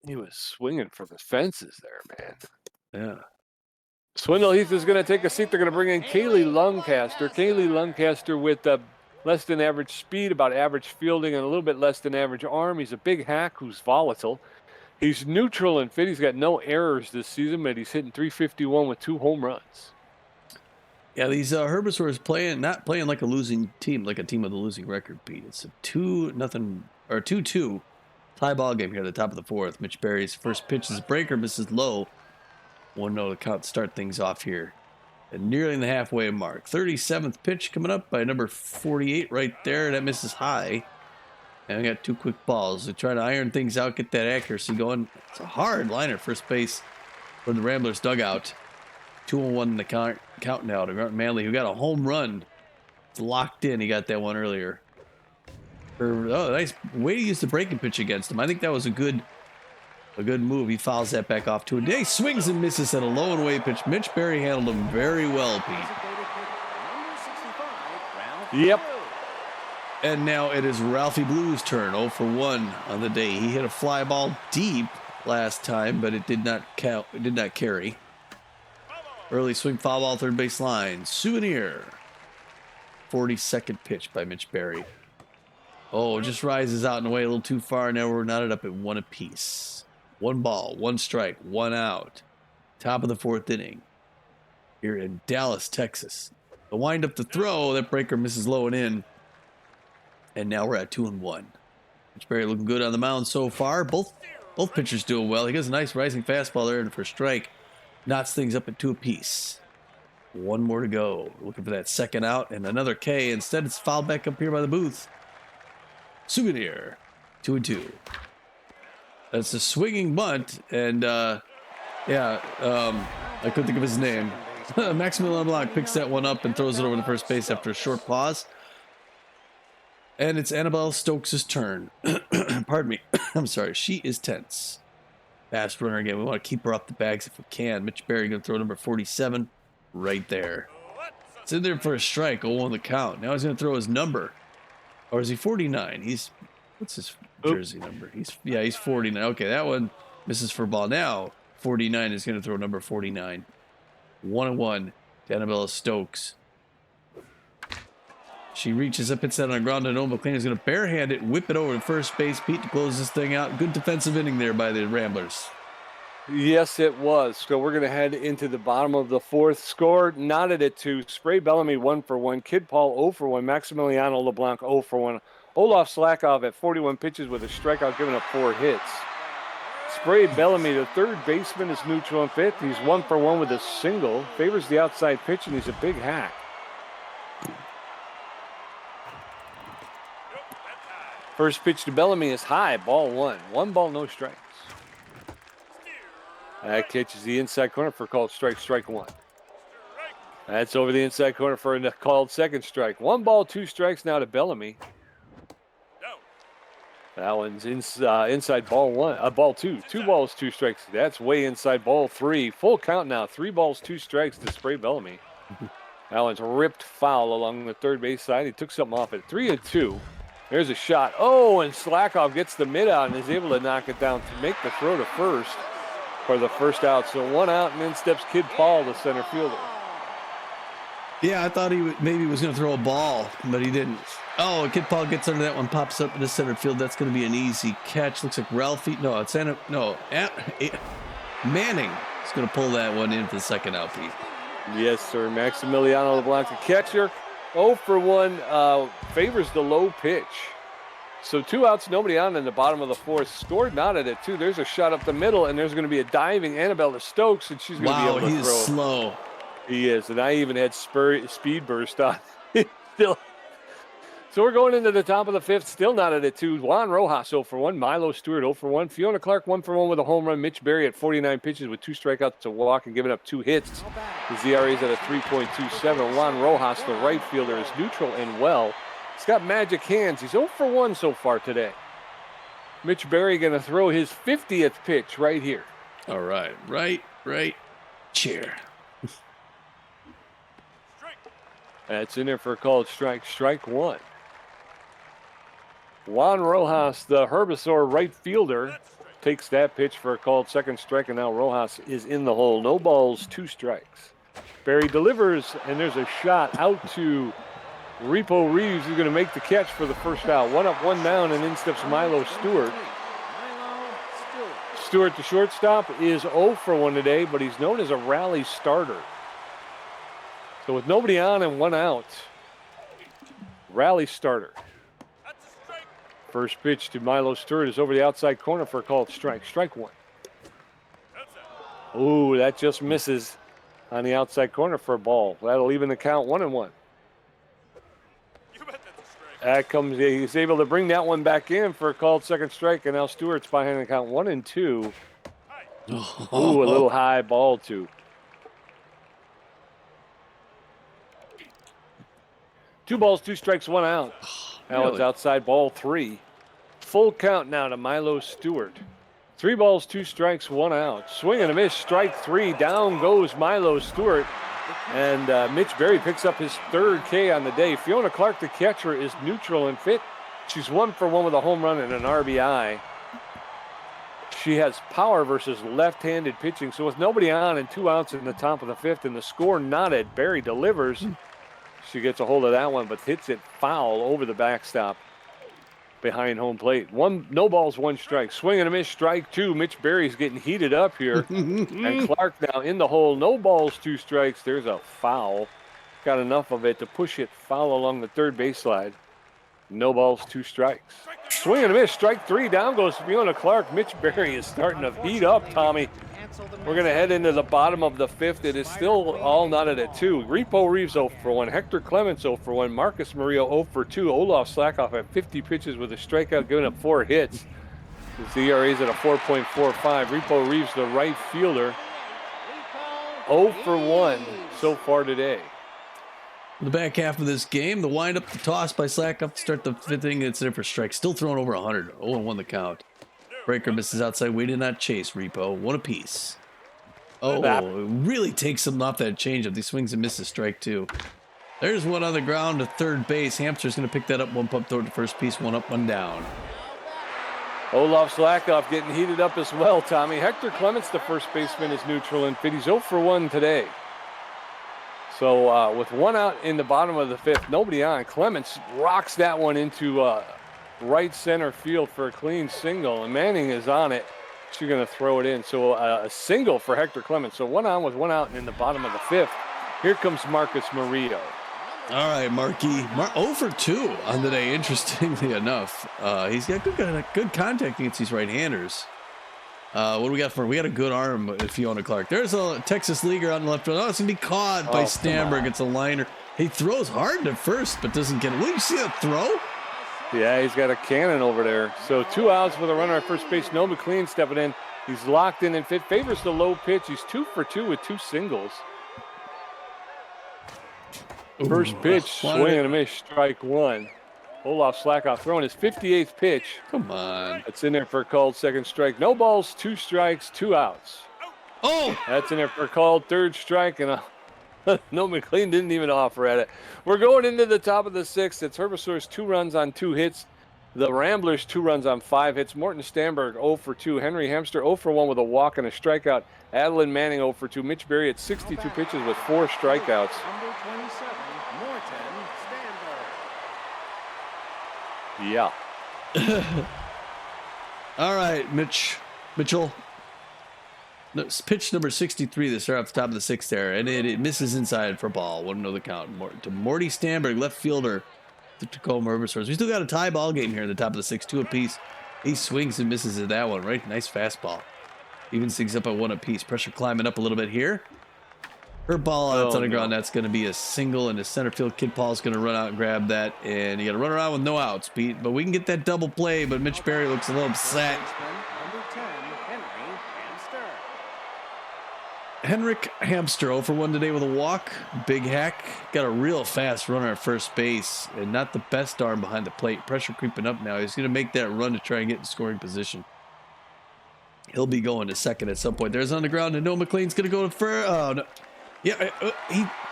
Speaker 1: He was swinging for the fences there, man.
Speaker 2: Yeah.
Speaker 1: Swindle Heath is going to take a seat. They're going to bring in Kaylee Lancaster. Kaylee Lancaster with less than average speed, about average fielding, and a little bit less than average arm. He's a big hack who's volatile. He's neutral and fit. He's got no errors this season, but he's hitting .351 with 2 home runs.
Speaker 2: Yeah, these Herbisaurs not playing like a losing team, like a team with a losing record, Pete. It's a 2-2 tie ball game here at the top of the fourth. Mitch Berry's first pitch is a breaker, misses low. 1-0 to count, start things off here. And nearly in the halfway mark. 37th pitch coming up by number 48 right there. That misses high. And we got 2 quick balls to try to iron things out, get that accuracy going. It's a hard liner, first base. for the Ramblers dugout. 2-1 in the count now to Grant Manley, who got a home run. It's locked in. He got that one earlier. Nice way to use the breaking pitch against him. I think that was a good move. He fouls that back off to a day. Swings and misses at a low and away pitch. Mitch Berry handled him very well, Pete.
Speaker 1: Yep.
Speaker 2: And now it is Ralphie Blue's turn. 0 for 1 on the day. He hit a fly ball deep last time, but it did not count. It did not carry. Early swing, foul ball, third base line. Souvenir. 42nd pitch by Mitch Berry. Oh, just rises out and away a little too far. Now we're knotted up at 1 apiece. 1 ball, 1 strike, 1 out. Top of the 4th inning. Here in Dallas, Texas. The wind up the throw. That breaker misses low and in. And now we're at 2-1. Mitch Berry looking good on the mound so far. Both pitchers doing well. He gets a nice rising fastball there for a strike. Knots things up at 2 apiece. 1 more to go. Looking for that second out and another K. Instead, it's fouled back up here by the booth. Souvenir. 2-2. That's a swinging bunt. And, I couldn't think of his name. Maximilian Blanc picks that one up and throws it over the first base after a short pause. And it's Annabelle Stokes' turn. Pardon me. I'm sorry. She is tense. Fast runner again. We want to keep her off the bags if we can. Mitch Berry going to throw number 47 right there. It's in there for a strike. 0-1 the count. Now he's going to throw his number. Or is he 49? What's his jersey number? He's 49. Okay, that one misses for ball. Now 49 is going to throw number 49. 1-1 to Annabella Stokes. She reaches up, hits that on the ground, and McLean is going to barehand it, whip it over to first base. Pete to close this thing out. Good defensive inning there by the Ramblers.
Speaker 1: Yes, it was. So we're going to head into the bottom of the 4th. Score knotted at 2. Spray Bellamy 1 for 1. Kid Paul 0 for 1. Maximiliano LeBlanc 0 for 1. Olaf Slakov at 41 pitches with a strikeout, giving up 4 hits. Spray Bellamy, the third baseman, is neutral and fifth. He's 1 for 1 with a single. Favors the outside pitch, and he's a big hack. First pitch to Bellamy is high, ball 1. 1 ball, no strikes. That catches the inside corner for called strike 1. That's over the inside corner for a called second strike. 1 ball, 2 strikes now to Bellamy. That one's inside ball 1, ball 2. 2 balls, 2 strikes. That's way inside ball 3. Full count now. 3 balls, 2 strikes to Spray Bellamy. That one's ripped foul along the third base side. He took something off it. 3-2. There's a shot. Oh, and Slakov gets the mid out and is able to knock it down to make the throw to first for the first out. So 1 out, and then steps Kid Paul, the center fielder.
Speaker 2: Yeah, I thought he maybe was going to throw a ball, but he didn't. Oh, Kid Paul gets under that one, pops up in the center field. That's going to be an easy catch. Looks like Ralphie. No, it's Manning is going to pull that one in for the second out, Pete.
Speaker 1: Yes, sir. Maximiliano LeBlanc, the catcher. 0 for 1, favors the low pitch. So 2 outs, nobody on in the bottom of the 4th. Scored knotted at 2. There's a shot up the middle, and there's going to be a diving Annabella Stokes, and she's going to be able to throw. Wow,
Speaker 2: he is slow.
Speaker 1: He is, and I even had speed burst on. Still. So we're going into the top of the 5th, still knotted at 2. Juan Rojas 0 for 1. Milo Stewart 0 for 1. Fiona Clark 1 for 1 with a home run. Mitch Berry at 49 pitches with 2 strikeouts to walk and giving up 2 hits. His ERA is at a 3.27. Juan Rojas, the right fielder, is neutral and well. He's got magic hands. He's 0 for 1 so far today. Mitch Berry going to throw his 50th pitch right here.
Speaker 2: All right. Right. Cheer.
Speaker 1: That's in there for a called strike 1. Juan Rojas, the Herbisaur right fielder, takes that pitch for a called second strike, and now Rojas is in the hole. No balls, 2 strikes. Berry delivers, and there's a shot out to Repo Reeves, who's going to make the catch for the first out. 1 up, 1 down, and in steps Milo Stewart. Stewart, the shortstop, is 0 for 1 today, but he's known as a rally starter. So with nobody on and 1 out, rally starter. First pitch to Milo Stewart is over the outside corner for a called strike 1. Ooh, that just misses on the outside corner for a ball. That'll even the count 1-1. That comes, he's able to bring that one back in for a called second strike, and now Stewart's behind the count 1-2. Ooh, a little high ball, too. 2 balls, 2 strikes, 1 out. That one's
Speaker 2: Really?
Speaker 1: outside, ball 3. Full count now to Milo Stewart. 3 balls, 2 strikes, 1 out. Swing and a miss, strike 3. Down goes Milo Stewart. And Mitch Berry picks up his 3rd K on the day. Fiona Clark, the catcher, is neutral and fit. She's 1 for 1 with a home run and an RBI. She has power versus left-handed pitching. So with nobody on and 2 outs in the top of the 5th and the score knotted, Berry delivers. She gets a hold of that one, but hits it foul over the backstop behind home plate. No balls, 1 strike. Swing and a miss, strike 2. Mitch Berry's getting heated up here. And Clark now in the hole. No balls, 2 strikes. There's a foul. Got enough of it to push it foul along the 3rd base slide. No balls, 2 strikes. Swing and a miss, strike 3. Down goes Fiona Clark. Mitch Berry is starting to heat up, Tommy. We're going to head into the bottom of the 5th. It is still all knotted at 2. Repo Reeves 0 for 1. Hector Clements 0 for 1. Marcus Murillo 0 for 2. Olaf Slackoff at 50 pitches with a strikeout, giving up 4 hits. His ERA is at a 4.45. Repo Reeves, the right fielder, 0 for 1 so far today.
Speaker 2: The back half of this game, the windup, the toss by Slackoff to start the 5th inning. It's there for strike. Still throwing over 100. 0-1 the count. Breaker misses outside. We did not chase. Repo. 1 apiece. Oh, it really takes him off that changeup. He swings and misses, strike 2. There's one on the ground to 3rd base. Hamster's going to pick that up. 1 pump throw to first base. 1 up, 1 down.
Speaker 1: Olaf Slackoff getting heated up as well, Tommy. Hector Clements, the first baseman, is neutral and fit. He's 0 for 1 today. So with 1 out in the bottom of the 5th, nobody on. Clements rocks that one into right center field for a clean single, and Manning is on it. She's going to throw it in. So a single for Hector Clements. So 1 on with 1 out in the bottom of the 5th. Here comes Marcus Murillo.
Speaker 2: All right, Markey. 0 for 2 on the day, interestingly enough. He's got good contact against these right-handers. What do we got for him? We got a good arm with Fiona Clark. There's a Texas leaguer on the left. Oh, it's going to be caught by Stamberg. It's a liner. He throws hard to first, but doesn't get it. Will you see that throw?
Speaker 1: Yeah, he's got a cannon over there. So 2 outs with a runner at first base. No McLean stepping in. He's locked in and fit. Favors the low pitch. He's 2 for 2 with 2 singles. First pitch, swing and a miss, strike 1. Olaf Slackoff throwing his 58th pitch.
Speaker 2: Come on.
Speaker 1: That's in there for a called 2nd strike. No balls, 2 strikes, 2 outs.
Speaker 2: Oh!
Speaker 1: That's in there for a called 3rd strike, and no, McLean didn't even offer at it. We're going into the top of the 6th. It's Herbisaurs 2 runs on 2 hits. The Ramblers 2 runs on 5 hits. Morton Stamberg 0 for 2. Henry Hamster 0 for 1 with a walk and a strikeout. Adeline Manning 0 for 2. Mitch Berry at 62 pitches with 4 strikeouts.
Speaker 3: Number 27, Morton Stamberg.
Speaker 1: Yeah.
Speaker 2: All right, Mitchell. No, it's pitch number 63. They start off the top of the 6th there, and it misses inside for ball. 1-0 the count. To Morty Stamberg, left fielder, the Tacoma Herbisaurs. We still got a tie ball game here in the top of the 6th, 2 apiece. He swings and misses at that one, right? Nice fastball. Even things up at 1 apiece. Pressure climbing up a little bit here. Her ball out on the ground. That's going to be a single, and the center field kid Paul's going to run out and grab that. And you got to run around with no outs, Pete. But we can get that double play. But Mitch Berry looks a little upset.
Speaker 3: Number 10, Henry Hamster.
Speaker 2: Henrik Hamster 0 for 1 today with a walk. Big hack. Got a real fast runner at first base, and not the best arm behind the plate. Pressure creeping up now. He's going to make that run to try and get in scoring position. He'll be going to second at some point. There's on the ground, and Noah McLean's going to go to first. Oh, no. Yeah,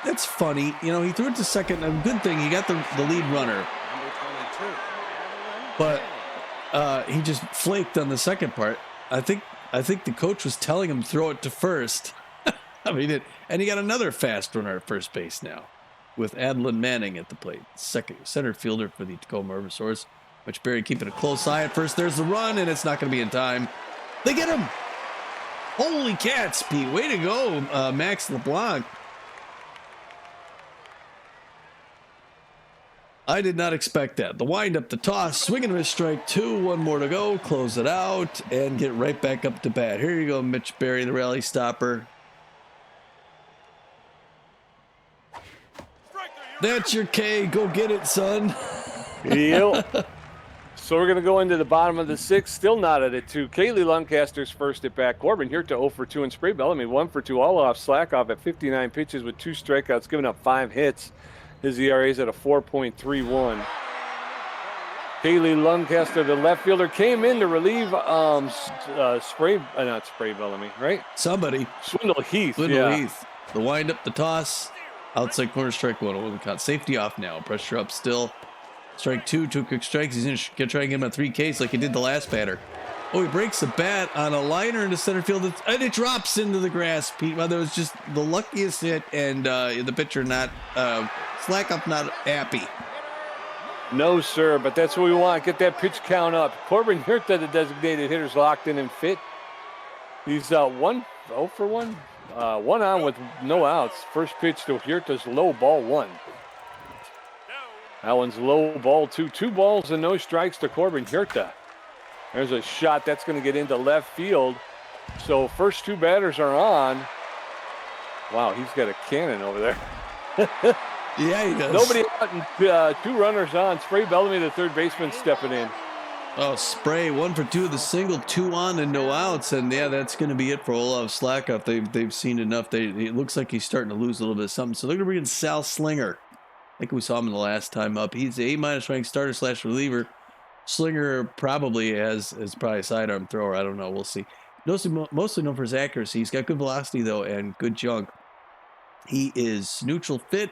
Speaker 2: that's funny. You know, he threw it to second. A good thing he got the lead runner.
Speaker 3: Number 22,
Speaker 2: But he just flaked on the second part. I think the coach was telling him throw it to first. I mean, and he got another fast runner at first base now, with Adeline Manning at the plate, second center fielder for the Tacoma Herbisaurs. Mitch Berry keeping a close eye at first. There's the run, and it's not going to be in time. They get him. Holy cats, Pete! Way to go, Max LeBlanc. I did not expect that. The windup, the toss, swinging and a strike 2. 1 more to go. Close it out and get right back up to bat. Here you go, Mitch Berry, the rally stopper. That's your K. Go get it, son.
Speaker 1: Yep. So we're going to go into the bottom of the 6th, still knotted at 2. Kaylee Lancaster's first at bat. Corbin Hirta 0 for 2, and Spray Bellamy 1 for 2, all off Slackoff at 59 pitches with 2 strikeouts, giving up 5 hits. His ERA is at a 4.31. Kaylee Lancaster, the left fielder, came in to relieve not Spray Bellamy, right?
Speaker 2: Somebody.
Speaker 1: Swindle Heath.
Speaker 2: Swindle Heath. The wind up, the toss. Outside corner, strike 1. Over the count. Safety off now. Pressure up still. Strike 2, 2 quick strikes. He's going to try and get him on 3 Ks like he did the last batter. Oh, he breaks the bat on a liner into center field, and it drops into the grass, Pete. Well, that was just the luckiest hit, and the pitcher not, Slackoff not happy.
Speaker 1: No, sir, but that's what we want. Get that pitch count up. Corbin Hirta, the designated hitter's locked in and fit. He's 0 for 1. 1 on with no outs. First pitch to Hirta's low, ball 1. That one's low, ball 2. 2 balls and no strikes to Corbin Hirta. There's a shot that's going to get into left field. So first 2 batters are on. Wow, he's got a cannon over there.
Speaker 2: Yeah, he does.
Speaker 1: Nobody out and 2 runners on. Spray Bellamy, the third baseman, stepping in.
Speaker 2: Oh, Spray 1 for 2 with a single, 2 on and no outs, and yeah, that's going to be it for Olaf Slackoff. They've seen enough. It looks like he's starting to lose a little bit of something. So they're going to bring in Sal Slinger. I think we saw him in the last time up. He's A- ranked starter / reliever. Slinger probably is probably a sidearm thrower. I don't know. We'll see. Mostly known for his accuracy. He's got good velocity though and good junk. He is neutral fit.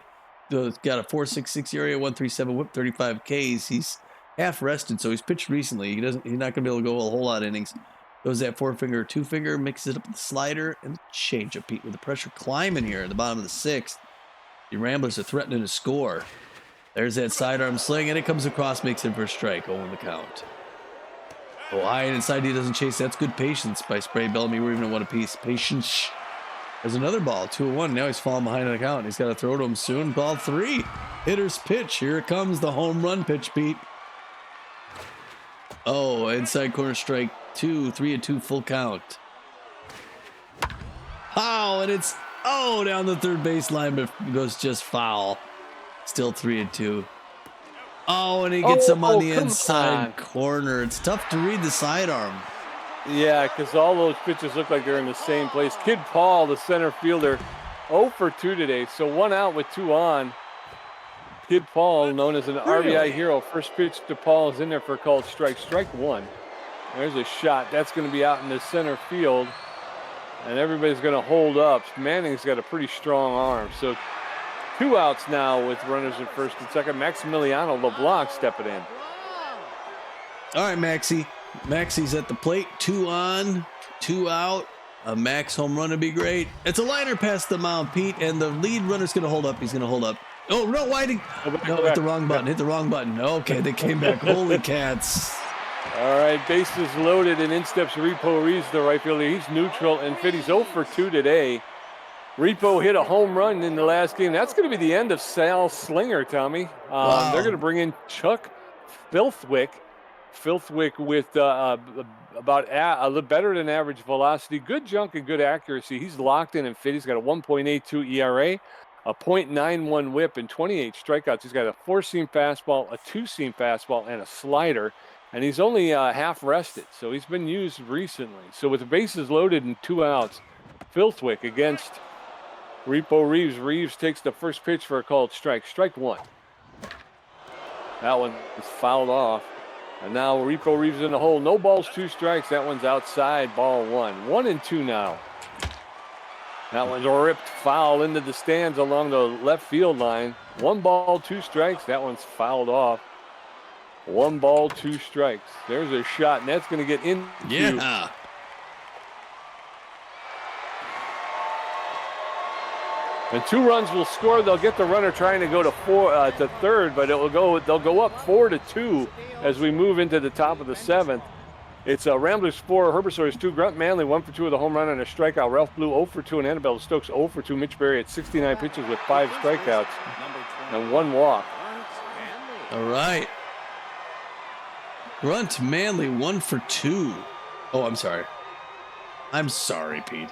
Speaker 2: He's got a 4.66 ERA, 1.37 WHIP, 35 Ks. He's half rested, so he's pitched recently. He's not going to be able to go a whole lot of innings. Goes that 4-finger, 2-finger, mixes it up with the slider and change up, Pete, with the pressure climbing here at the bottom of the 6th. The Ramblers are threatening to score. There's that sidearm sling, and it comes across, makes it for a strike. 0 on the count. Oh, high and inside, he doesn't chase. That's good patience by Spray Bellamy. We're even at 1 apiece. Patience. There's another ball, 2-1. Now he's falling behind the count. He's got to throw to him soon. Ball 3. Hitter's pitch. Here it comes, the home run pitch, Pete. Oh, inside corner, strike 2. 3-2, full count. Oh, and it's down the third baseline, but it goes just foul. Still 3-2. Oh, and he gets him on the inside corner. It's tough to read the sidearm.
Speaker 1: Yeah, because all those pitches look like they're in the same place. Kid Paul, the center fielder, 0 for 2 today. So 1 out with 2 on. Kid Paul, known as an RBI hero. First pitch to Paul is in there for a called strike. Strike 1. There's a shot. That's going to be out in the center field. And everybody's going to hold up. Manning's got a pretty strong arm. So 2 outs now with runners at first and second. Maximiliano LeBlanc stepping in.
Speaker 2: All right, Maxie. Maxie's at the plate. 2 on, 2 out. A Max home run would be great. It's a liner past the mound, Pete, and the lead runner's going to hold up. He's going to hold up. Oh, no, why did... No, hit the wrong button. Hit the wrong button. Okay, they came back. Holy cats.
Speaker 1: All right, bases loaded, and in steps Repo Reeves, the right fielder. He's neutral and fit. He's 0 for 2 today. Repo hit a home run in the last game. That's going to be the end of Sal Slinger, Tommy.
Speaker 2: Wow.
Speaker 1: They're going to bring in Chuck Filthwick. Filthwick with about a little better than average velocity, good junk and good accuracy. He's locked in and fit. He's got a 1.82 ERA, a .91 WHIP, and 28 strikeouts. He's got a 4-seam fastball, a 2-seam fastball, and a slider. And he's only half rested, so he's been used recently. So with the bases loaded and 2 outs, Filthwick against Repo Reeves. Reeves takes the first pitch for a called strike. Strike 1. That one is fouled off. And now Repo Reeves in the hole. No balls, 2 strikes. That one's outside, ball 1. 1-2 now. That one's ripped foul into the stands along the left field line. 1 ball, 2 strikes. That one's fouled off. 1 ball, 2 strikes. There's a shot, and that's going to get into.
Speaker 2: Yeah.
Speaker 1: And 2 runs will score. They'll get the runner trying to go to third, but they'll go up 4-2 as we move into the top of the 7th. It's Ramblers 4, Herbisaurs 2. Grunt Manley 1 for 2 with a home run and a strikeout. Ralph Blue 0 for 2, and Annabelle Stokes 0 for 2. Mitch Berry at 69 pitches with 5 strikeouts and 1 walk.
Speaker 2: All right. Grunt Manley 1 for 2. Oh, I'm sorry. I'm sorry, Pete.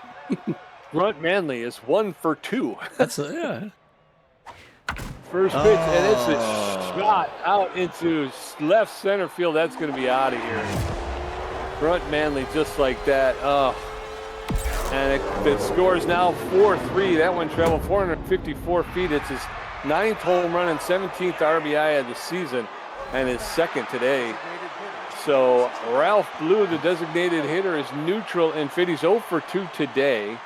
Speaker 1: Grunt Manley is 1 for 2.
Speaker 2: That's yeah.
Speaker 1: First pitch, and it's a shot out into left center field. That's going to be out of here. Front Manley just like that. Oh. And the score is now 4-3. That one traveled 454 feet. It's his 9th home run and 17th RBI of the season and his 2nd today. So Ralph Blue, the designated hitter, is neutral and fit. He's 0 for 2 today.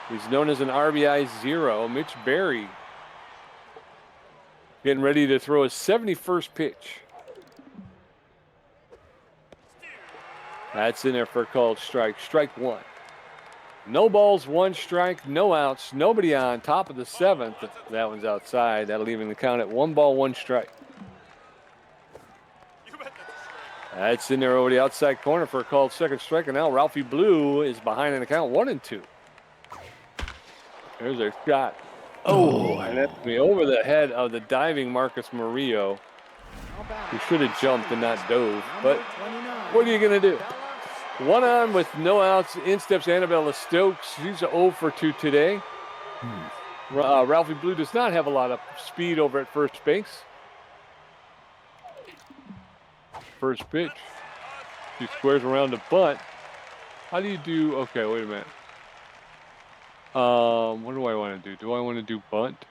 Speaker 1: He's known as an RBI 0. Mitch Berry getting ready to throw his 71st pitch. That's in there for a called strike. Strike 1. No balls, 1 strike, no outs, nobody on. Top of the 7th. That one's outside. That'll even the count at 1 ball, 1 strike. That's in there over the outside corner for a called second strike. And now Ralphie Blue is behind in the count, 1-2. There's a shot. Oh, and that's me over the head of the diving Marcus Murillo. He should have jumped and not dove. But what are you going to do? 1 on with no outs. In steps Annabella Stokes. She's 0 for 2 today. Ralphie Blue does not have a lot of speed over at first base. First pitch. She squares around the bunt. How do you do? Okay, wait a minute. What do I want to do? Do I want to do bunt?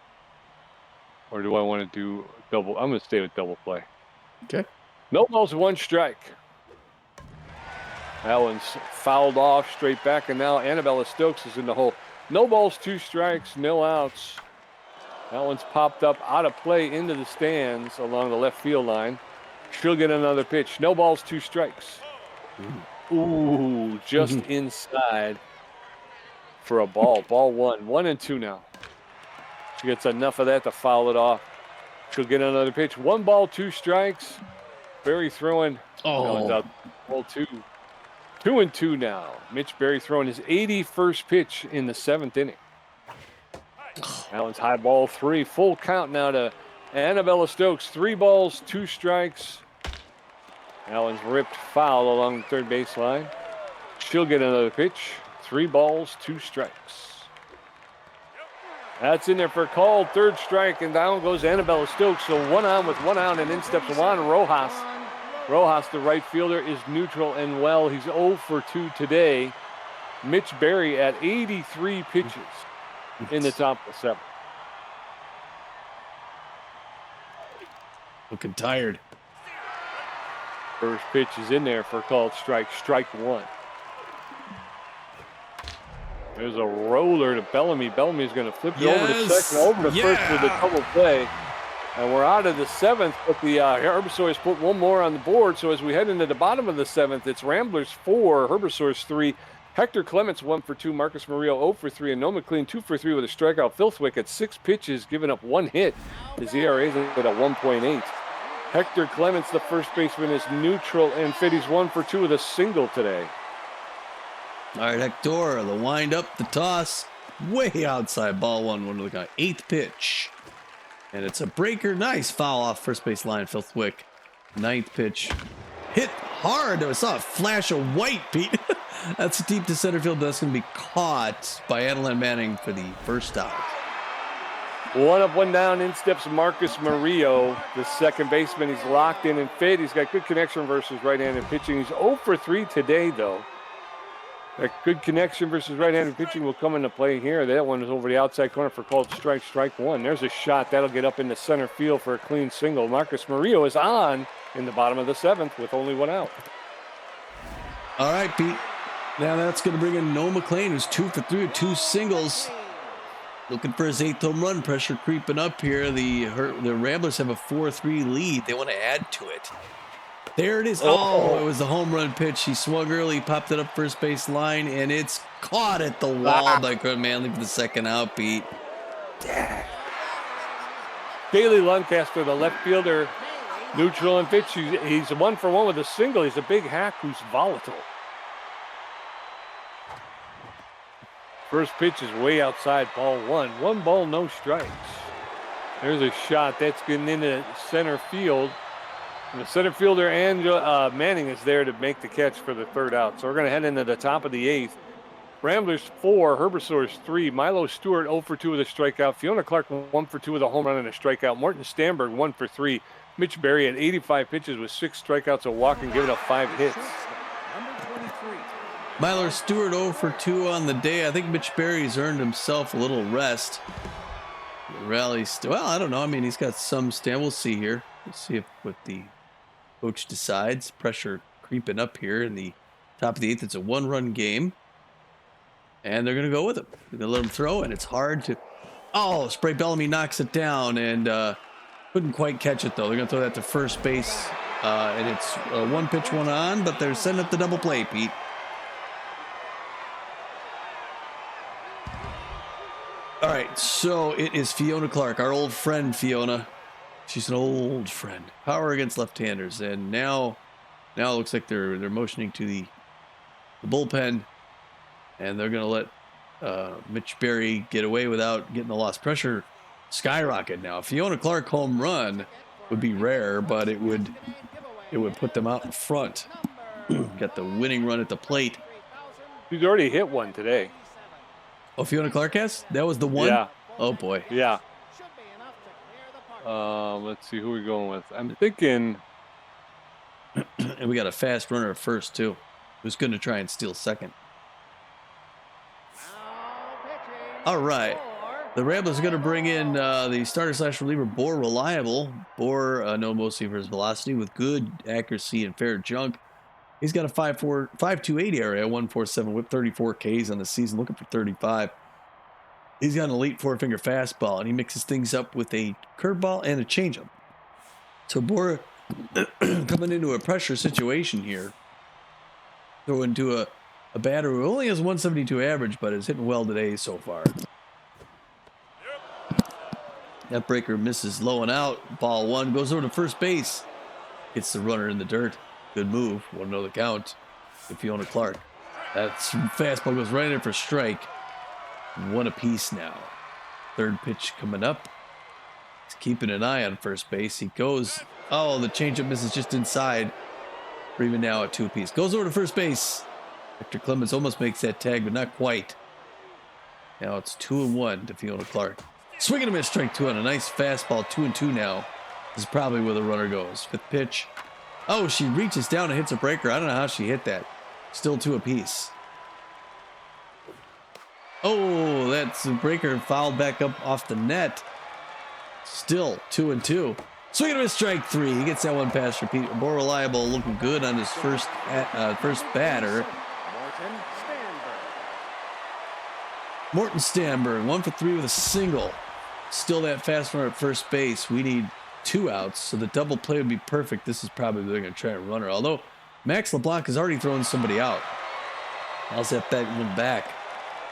Speaker 1: Or do I want to do double? I'm going to stay with double play.
Speaker 2: Okay.
Speaker 1: No balls, 1 strike. That one's fouled off straight back, and now Annabella Stokes is in the hole. No balls, 2 strikes, no outs. That one's popped up out of play into the stands along the left field line. She'll get another pitch. No balls, 2 strikes. Ooh, just inside for a ball. Ball 1. 1-2 now. She gets enough of that to foul it off. She'll get another pitch. 1 ball, 2 strikes. Berry throwing.
Speaker 2: Oh.
Speaker 1: That one's out. Ball 2. 2-2 now. Mitch Berry throwing his 81st pitch in the 7th inning. That one's high ball 3. Full count now to Annabella Stokes. 3 balls, 2 strikes. That one's ripped foul along the third baseline. She'll get another pitch. 3 balls, 2 strikes. That's in there for a called third strike, and down goes Annabella Stokes. So 1 on with 1 out, and in steps Juan Rojas. Rojas, the right fielder, is neutral and well. He's 0 for 2 today. Mitch Berry at 83 pitches in the top of the 7th.
Speaker 2: Looking tired.
Speaker 1: First pitch is in there for a called strike. Strike 1. There's a roller to Bellamy. Bellamy's going to flip it over to second, over to first with a double play. And we're out of the 7th, but the Herbisaurs put 1 more on the board. So as we head into the bottom of the 7th, it's Ramblers 4, Herbisaurs 3. Hector Clements 1 for 2, Marcus Murillo 0 for 3, and Noah McLean 2 for 3 with a strikeout. Filthwick at 6 pitches, giving up 1 hit. His ERA is at a 1.8. Hector Clements, the first baseman, is neutral and fit. He's 1 for 2 with a single today.
Speaker 2: All right, Hector, the wind up, the toss, way outside, ball 1, 1 to the count. 8th pitch. And it's a breaker. Nice foul off first base line, Filthwick. 9th pitch. Hit hard. I saw a flash of white, Pete. That's deep to center field. That's going to be caught by Adeline Manning for the first out.
Speaker 1: 1 up, 1 down. In steps Marcus Murillo, the second baseman. He's locked in and fit. He's got good connection versus right-handed pitching. He's 0 for 3 today, though. That good connection versus right-handed pitching will come into play here. That one is over the outside corner for called strike. Strike 1. There's a shot. That'll get up into center field for a clean single. Marcus Murillo is on in the bottom of the 7th with only 1 out.
Speaker 2: All right, Pete. Now that's going to bring in Noah McLean, who's 2 for 3 with 2 singles. Looking for his 8th home run. Pressure creeping up here. The Ramblers have a 4-3 lead. They want to add to it. There it is. Oh, it was the home run pitch. He swung early, popped it up first base line, and it's caught at the wall by Kurt Manley for the second out, Pete.
Speaker 1: Bailey Lancaster, the left fielder, neutral and pitch. He's 1 for 1 with a single. He's a big hack who's volatile. First pitch is way outside, ball 1. 1 ball, no strikes. There's a shot that's getting into center field. And the center fielder, and Manning, is there to make the catch for the 3rd out. So we're going to head into the top of the 8th. Ramblers 4, Herbisaurs 3. Milo Stewart 0 for 2 with a strikeout. Fiona Clark 1 for 2 with a home run and a strikeout. Morton Stamberg 1 for 3. Mitch Berry at 85 pitches with 6 strikeouts, a walk, and giving up 5 hits.
Speaker 3: Number 23.
Speaker 2: Milo Stewart 0 for 2 on the day. I think Mitch Berry's earned himself a little rest. The rally's well, I don't know. I mean, he's got some stand. We'll see here. We'll see if what the coach decides. Pressure creeping up here in the top of the 8th. It's a 1-run game. And they're going to go with him. They're going to let him throw, and it's hard to... Oh, Spray Bellamy knocks it down, and couldn't quite catch it, though. They're going to throw that to first base, and it's 1 pitch, 1 on, but they're sending up the double play, Pete. All right, so it is Fiona Clark, our old friend, Fiona. She's an old friend. Power against left-handers, and now it looks like they're motioning to the bullpen. And they're going to let Mitch Berry get away without getting the loss. Pressure skyrocket now. A Fiona Clark home run would be rare, but it would put them out in front. Got the winning run at the plate.
Speaker 1: He's already hit one today.
Speaker 2: Oh, Fiona Clark has? That was the one?
Speaker 1: Yeah.
Speaker 2: Oh, boy.
Speaker 1: Yeah. Let's see who we're going with. I'm thinking...
Speaker 2: And we got a fast runner at first, too, who's going to try and steal second. All right. The Ramblers are going to bring in the starter/reliever, Boar Reliable. Boar, known mostly for his velocity with good accuracy and fair junk. He's got a 5.28 area, 147 whip, 34 Ks on the season, looking for 35. He's got an elite 4-finger fastball, and he mixes things up with a curveball and a changeup. So Boar coming into a pressure situation here, throwing to a batter who only has 172 average, but is hitting well today so far. That breaker misses low and out. Ball 1 goes over to first base. Hits the runner in the dirt. Good move. 1-0 count to Fiona Clark. That fastball goes right in for strike. 1 apiece now. Third pitch coming up. He's keeping an eye on first base. He goes. Oh, the changeup misses just inside. We're even now at 2 apiece. Goes over to first base. Victor Clemens almost makes that tag, but not quite. Now it's 2-1 to Fiona Clark. Swing and a miss, strike 2 on a nice fastball. 2-2 now. This is probably where the runner goes. 5th pitch. Oh, she reaches down and hits a breaker. I don't know how she hit that. Still 2 apiece. Oh, that's a breaker fouled back up off the net. Still 2-2. Swing and a miss, strike 3. He gets that one past for Pete. More reliable, looking good on his first batter. Morton Stamberg, 1 for 3 with a single. Still that fast runner at first base. We need 2 outs, so the double play would be perfect. This is probably they're going to try and run her. Although Max LeBlanc has already thrown somebody out. How's that one back?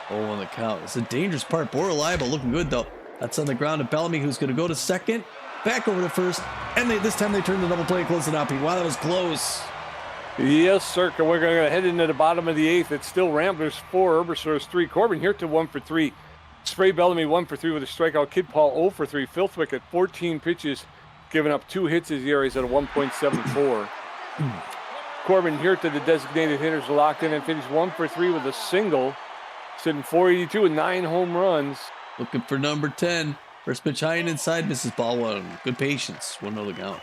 Speaker 2: 0 on the count. It's a dangerous part. More reliable, looking good though. That's on the ground to Bellamy, who's going to go to second. Back over to first, and this time they turn the double play and close it out. Wow, that was close.
Speaker 1: Yes, sir. We're going to head into the bottom of the 8th. It's still Ramblers 4, Herbisaurs 3. Corbin here to 1 for 3. Spray Bellamy 1 for 3 with a strikeout. Kid Paul 0 for 3. Filthwick at 14 pitches, giving up 2 hits. His ERA is at a 1.74. Corbin here to the designated hitters, locked in and finished 1 for 3 with a single. Sitting 482 with 9 home runs.
Speaker 2: Looking for number 10. First pitch high and inside, misses ball 1. Good patience. 1-0 count.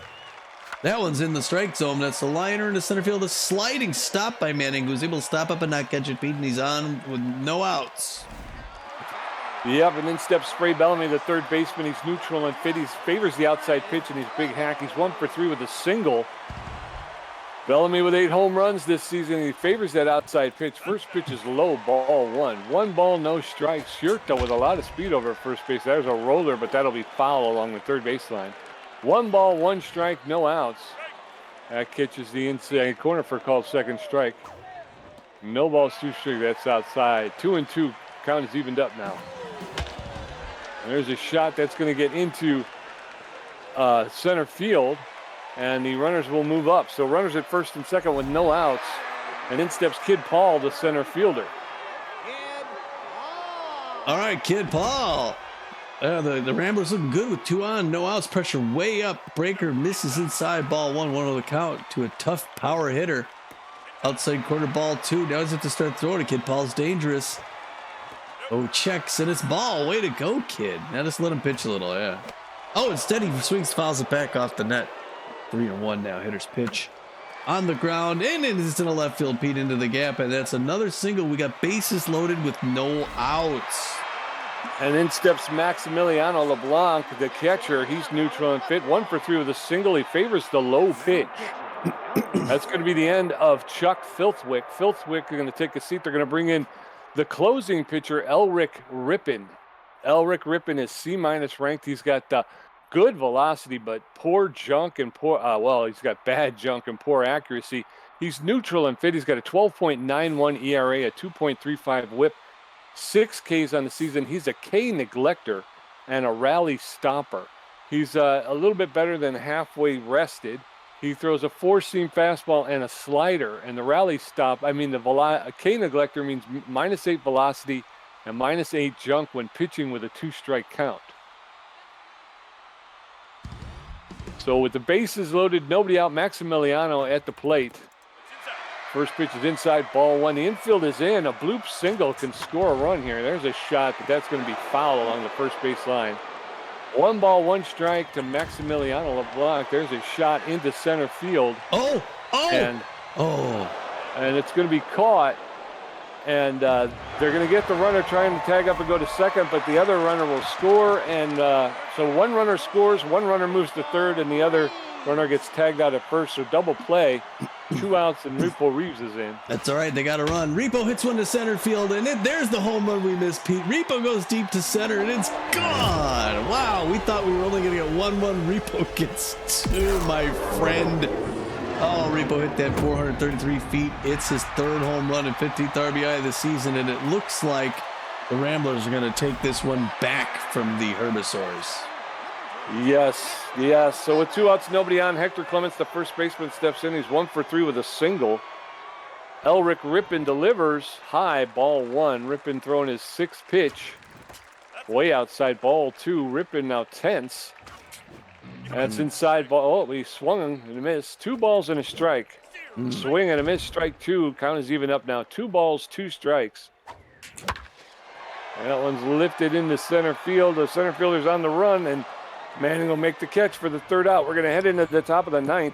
Speaker 2: That one's in the strike zone. That's the liner in the center field. A sliding stop by Manning, who was able to stop up and not catch it, Pete, and he's on with no outs.
Speaker 1: Yep, and then steps Spray Bellamy, the third baseman. He's neutral and favors the outside pitch and his big hack. He's 1 for 3 with a single. Bellamy with 8 home runs this season. He favors that outside pitch. First pitch is low, ball 1. 1 ball, no strikes. Shurta with a lot of speed over at first base. There's a roller, but that'll be foul along the third baseline. 1 ball, 1 strike, no outs. That catches the inside corner for a called second strike. No balls, 2 strikes. That's outside. 2-2. Count is evened up now. And there's a shot that's going to get into center field, and the runners will move up. So runners at first and second with no outs, and in steps Kid Paul, the center fielder.
Speaker 2: All right, Kid Paul. The Ramblers looking good with 2 on, no outs. Pressure way up. Breaker misses inside, ball 1, 1-0 count to a tough power hitter. Outside corner ball 2. Now he's at to start throwing it. Kid Paul's dangerous. Oh, checks and it's ball. Way to go, kid. Now just let him pitch a little, yeah. Oh, instead he swings, fouls it back off the net. 3-1 now. Hitter's pitch on the ground, and it's in a left field, Pete, into the gap, and that's another single. We got bases loaded with no outs.
Speaker 1: And in steps Maximiliano LeBlanc, the catcher. He's neutral and fit. 1 for 3 with a single. He favors the low pitch. That's going to be the end of Chuck Filthwick. Filthwick are going to take a seat. They're going to bring in the closing pitcher, Elric Rippin. Elric Rippin is C- ranked. He's got good velocity, but poor junk and he's got bad junk and poor accuracy. He's neutral and fit. He's got a 12.91 ERA, a 2.35 whip, 6 Ks on the season. He's a K neglector and a rally stopper. He's a little bit better than halfway rested. He throws a 4-seam fastball and a slider, and the rally stop, K neglector means -8 velocity and -8 junk when pitching with a 2-strike count. So with the bases loaded, nobody out, Maximiliano at the plate. First pitch is inside, ball 1. The infield is in. A bloop single can score a run here. There's a shot, but that's going to be foul along the first base line. 1 ball, 1 strike to Maximiliano LeBlanc. There's a shot into center field. And it's going to be caught. And they're going to get the runner trying to tag up and go to second, but the other runner will score. And so 1 runner scores, 1 runner moves to third, and the other runner gets tagged out at first. So double play, 2 outs, and Repo Reeves is in.
Speaker 2: That's all right. They got to run. Repo hits one to center field, and there's the home run we missed, Pete. Repo goes deep to center, and it's gone. Wow, we thought we were only going to get 1-1. Repo gets 2, my friend. Oh, Repo hit that 433 feet. It's his 3rd home run and 15th RBI of the season, and it looks like the Ramblers are going to take this one back from the Herbisaurs.
Speaker 1: Yes. So with 2 outs, nobody on, Hector Clements, the first baseman, steps in. He's 1 for 3 with a single. Elric Rippin delivers high, ball 1. Rippin throwing his 6th pitch. Way outside, ball 2. Rippin now tense. That's inside ball. Oh, he swung and missed. 2 balls and a strike. Swing and a miss, strike 2. Count is even up now. 2 balls, 2 strikes. That one's lifted into center field. The center fielder's on the run, and Manning will make the catch for the 3rd out. We're going to head into the top of the 9th.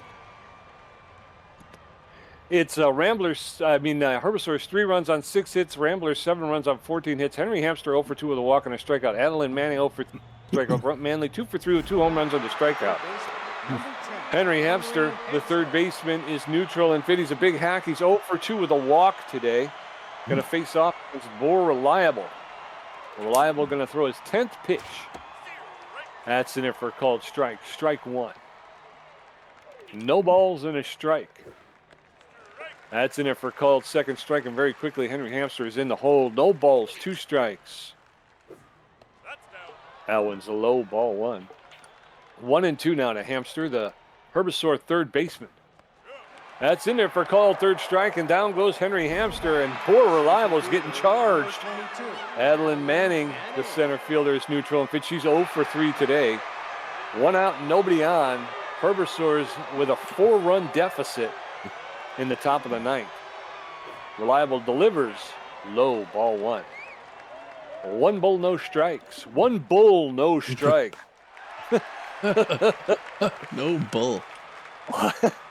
Speaker 1: It's Herbisaurs 3 runs on 6 hits. Ramblers 7 runs on 14 hits. Henry Hamster 0 for 2 with a walk and a strikeout. Adeline Manning 0 for 3 strikeout. Manley 2 for 3 with 2 home runs on the strikeout. Henry Hamster, the 3rd baseman, is neutral and fit. He's a big hack. He's 0 for 2 with a walk today. Going to face off against More Reliable. Reliable going to throw his 10th pitch. That's in there for a called strike. Strike 1. No balls and a strike. That's in there for a called 2nd strike, and very quickly Henry Hamster is in the hole. No balls, 2 strikes. That one's a low, ball 1. 1-2 now to Hamster, the Herbisaur 3rd baseman. That's in there for a called 3rd strike, and down goes Henry Hamster, and poor Reliable is getting charged. Adeline Manning, the center fielder, is neutral and fit. She's 0 for 3 today. 1 out, nobody on. Herbisaurs with a 4-run deficit in the top of the 9th. Reliable delivers, low, ball 1. 1 bull, no strikes. 1 bull, no strike.
Speaker 2: No bull.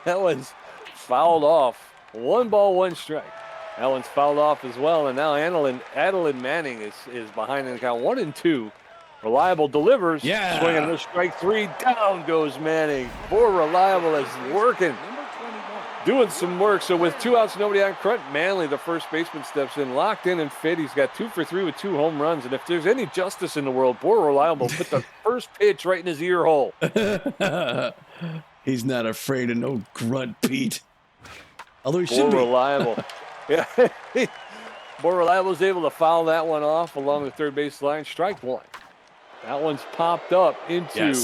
Speaker 1: That one's fouled off. 1 ball, 1 strike. That one's fouled off as well. And now Adeline Manning is behind in the count. 1-2. Reliable delivers.
Speaker 2: Yeah.
Speaker 1: Swinging a strike 3. Down goes Manning. Poor Reliable is working. Doing some work. So with 2 outs, nobody on, Crut Manley, the first baseman, steps in, locked in and fit. He's got 2 for 3 with 2 home runs. And if there's any justice in the world, poor Reliable put the first pitch right in his ear hole.
Speaker 2: He's not afraid of no grunt, Pete. Although he
Speaker 1: Poor
Speaker 2: should be.
Speaker 1: Reliable. Yeah. Poor Reliable is able to foul that one off along the 3rd base line. Strike 1. That one's popped up into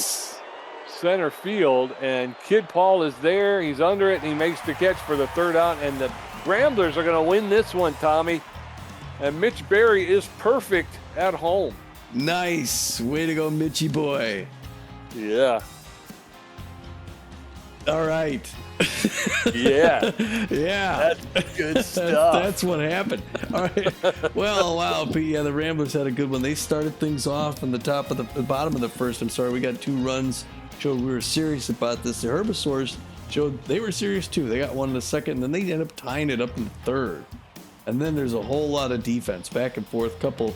Speaker 1: center field, and Kid Paul is there. He's under it, and he makes the catch for the 3rd out, and the Ramblers are going to win this one, Tommy. And Mitch Berry is perfect at home.
Speaker 2: Nice. Way to go, Mitchy boy.
Speaker 1: Yeah.
Speaker 2: All right.
Speaker 1: Yeah.
Speaker 2: Yeah.
Speaker 1: That's good stuff.
Speaker 2: That's what happened. All right. Well, wow, Pete. Yeah, the Ramblers had a good one. They started things off in the bottom of the first. I'm sorry, we got 2 runs. Showed we were serious about this. The Herbisaurs showed they were serious too. They got one in the second, and then they ended up tying it up in the third. And then there's a whole lot of defense, back and forth, couple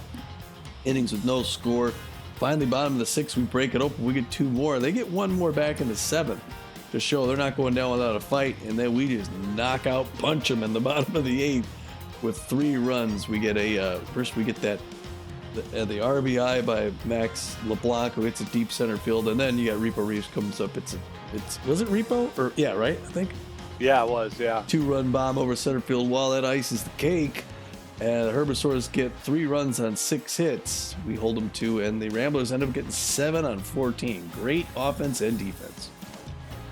Speaker 2: innings with no score. Finally, bottom of the 6th, we break it open. We get 2 more. They get 1 more back in the 7th to show they're not going down without a fight. And then we just knock out, punch them in the bottom of the 8th with 3 runs. We get first we get the RBI by Max LeBlanc, who hits a deep center field, and then you got Repo Reeves comes up. Was it Repo? Or yeah, right? I think.
Speaker 1: Yeah, it was. Yeah.
Speaker 2: 2-run bomb over center field. While that ices the cake, and the Herbisaurs get 3 runs on 6 hits. We hold them 2, and the Ramblers end up getting 7 on 14. Great offense and defense.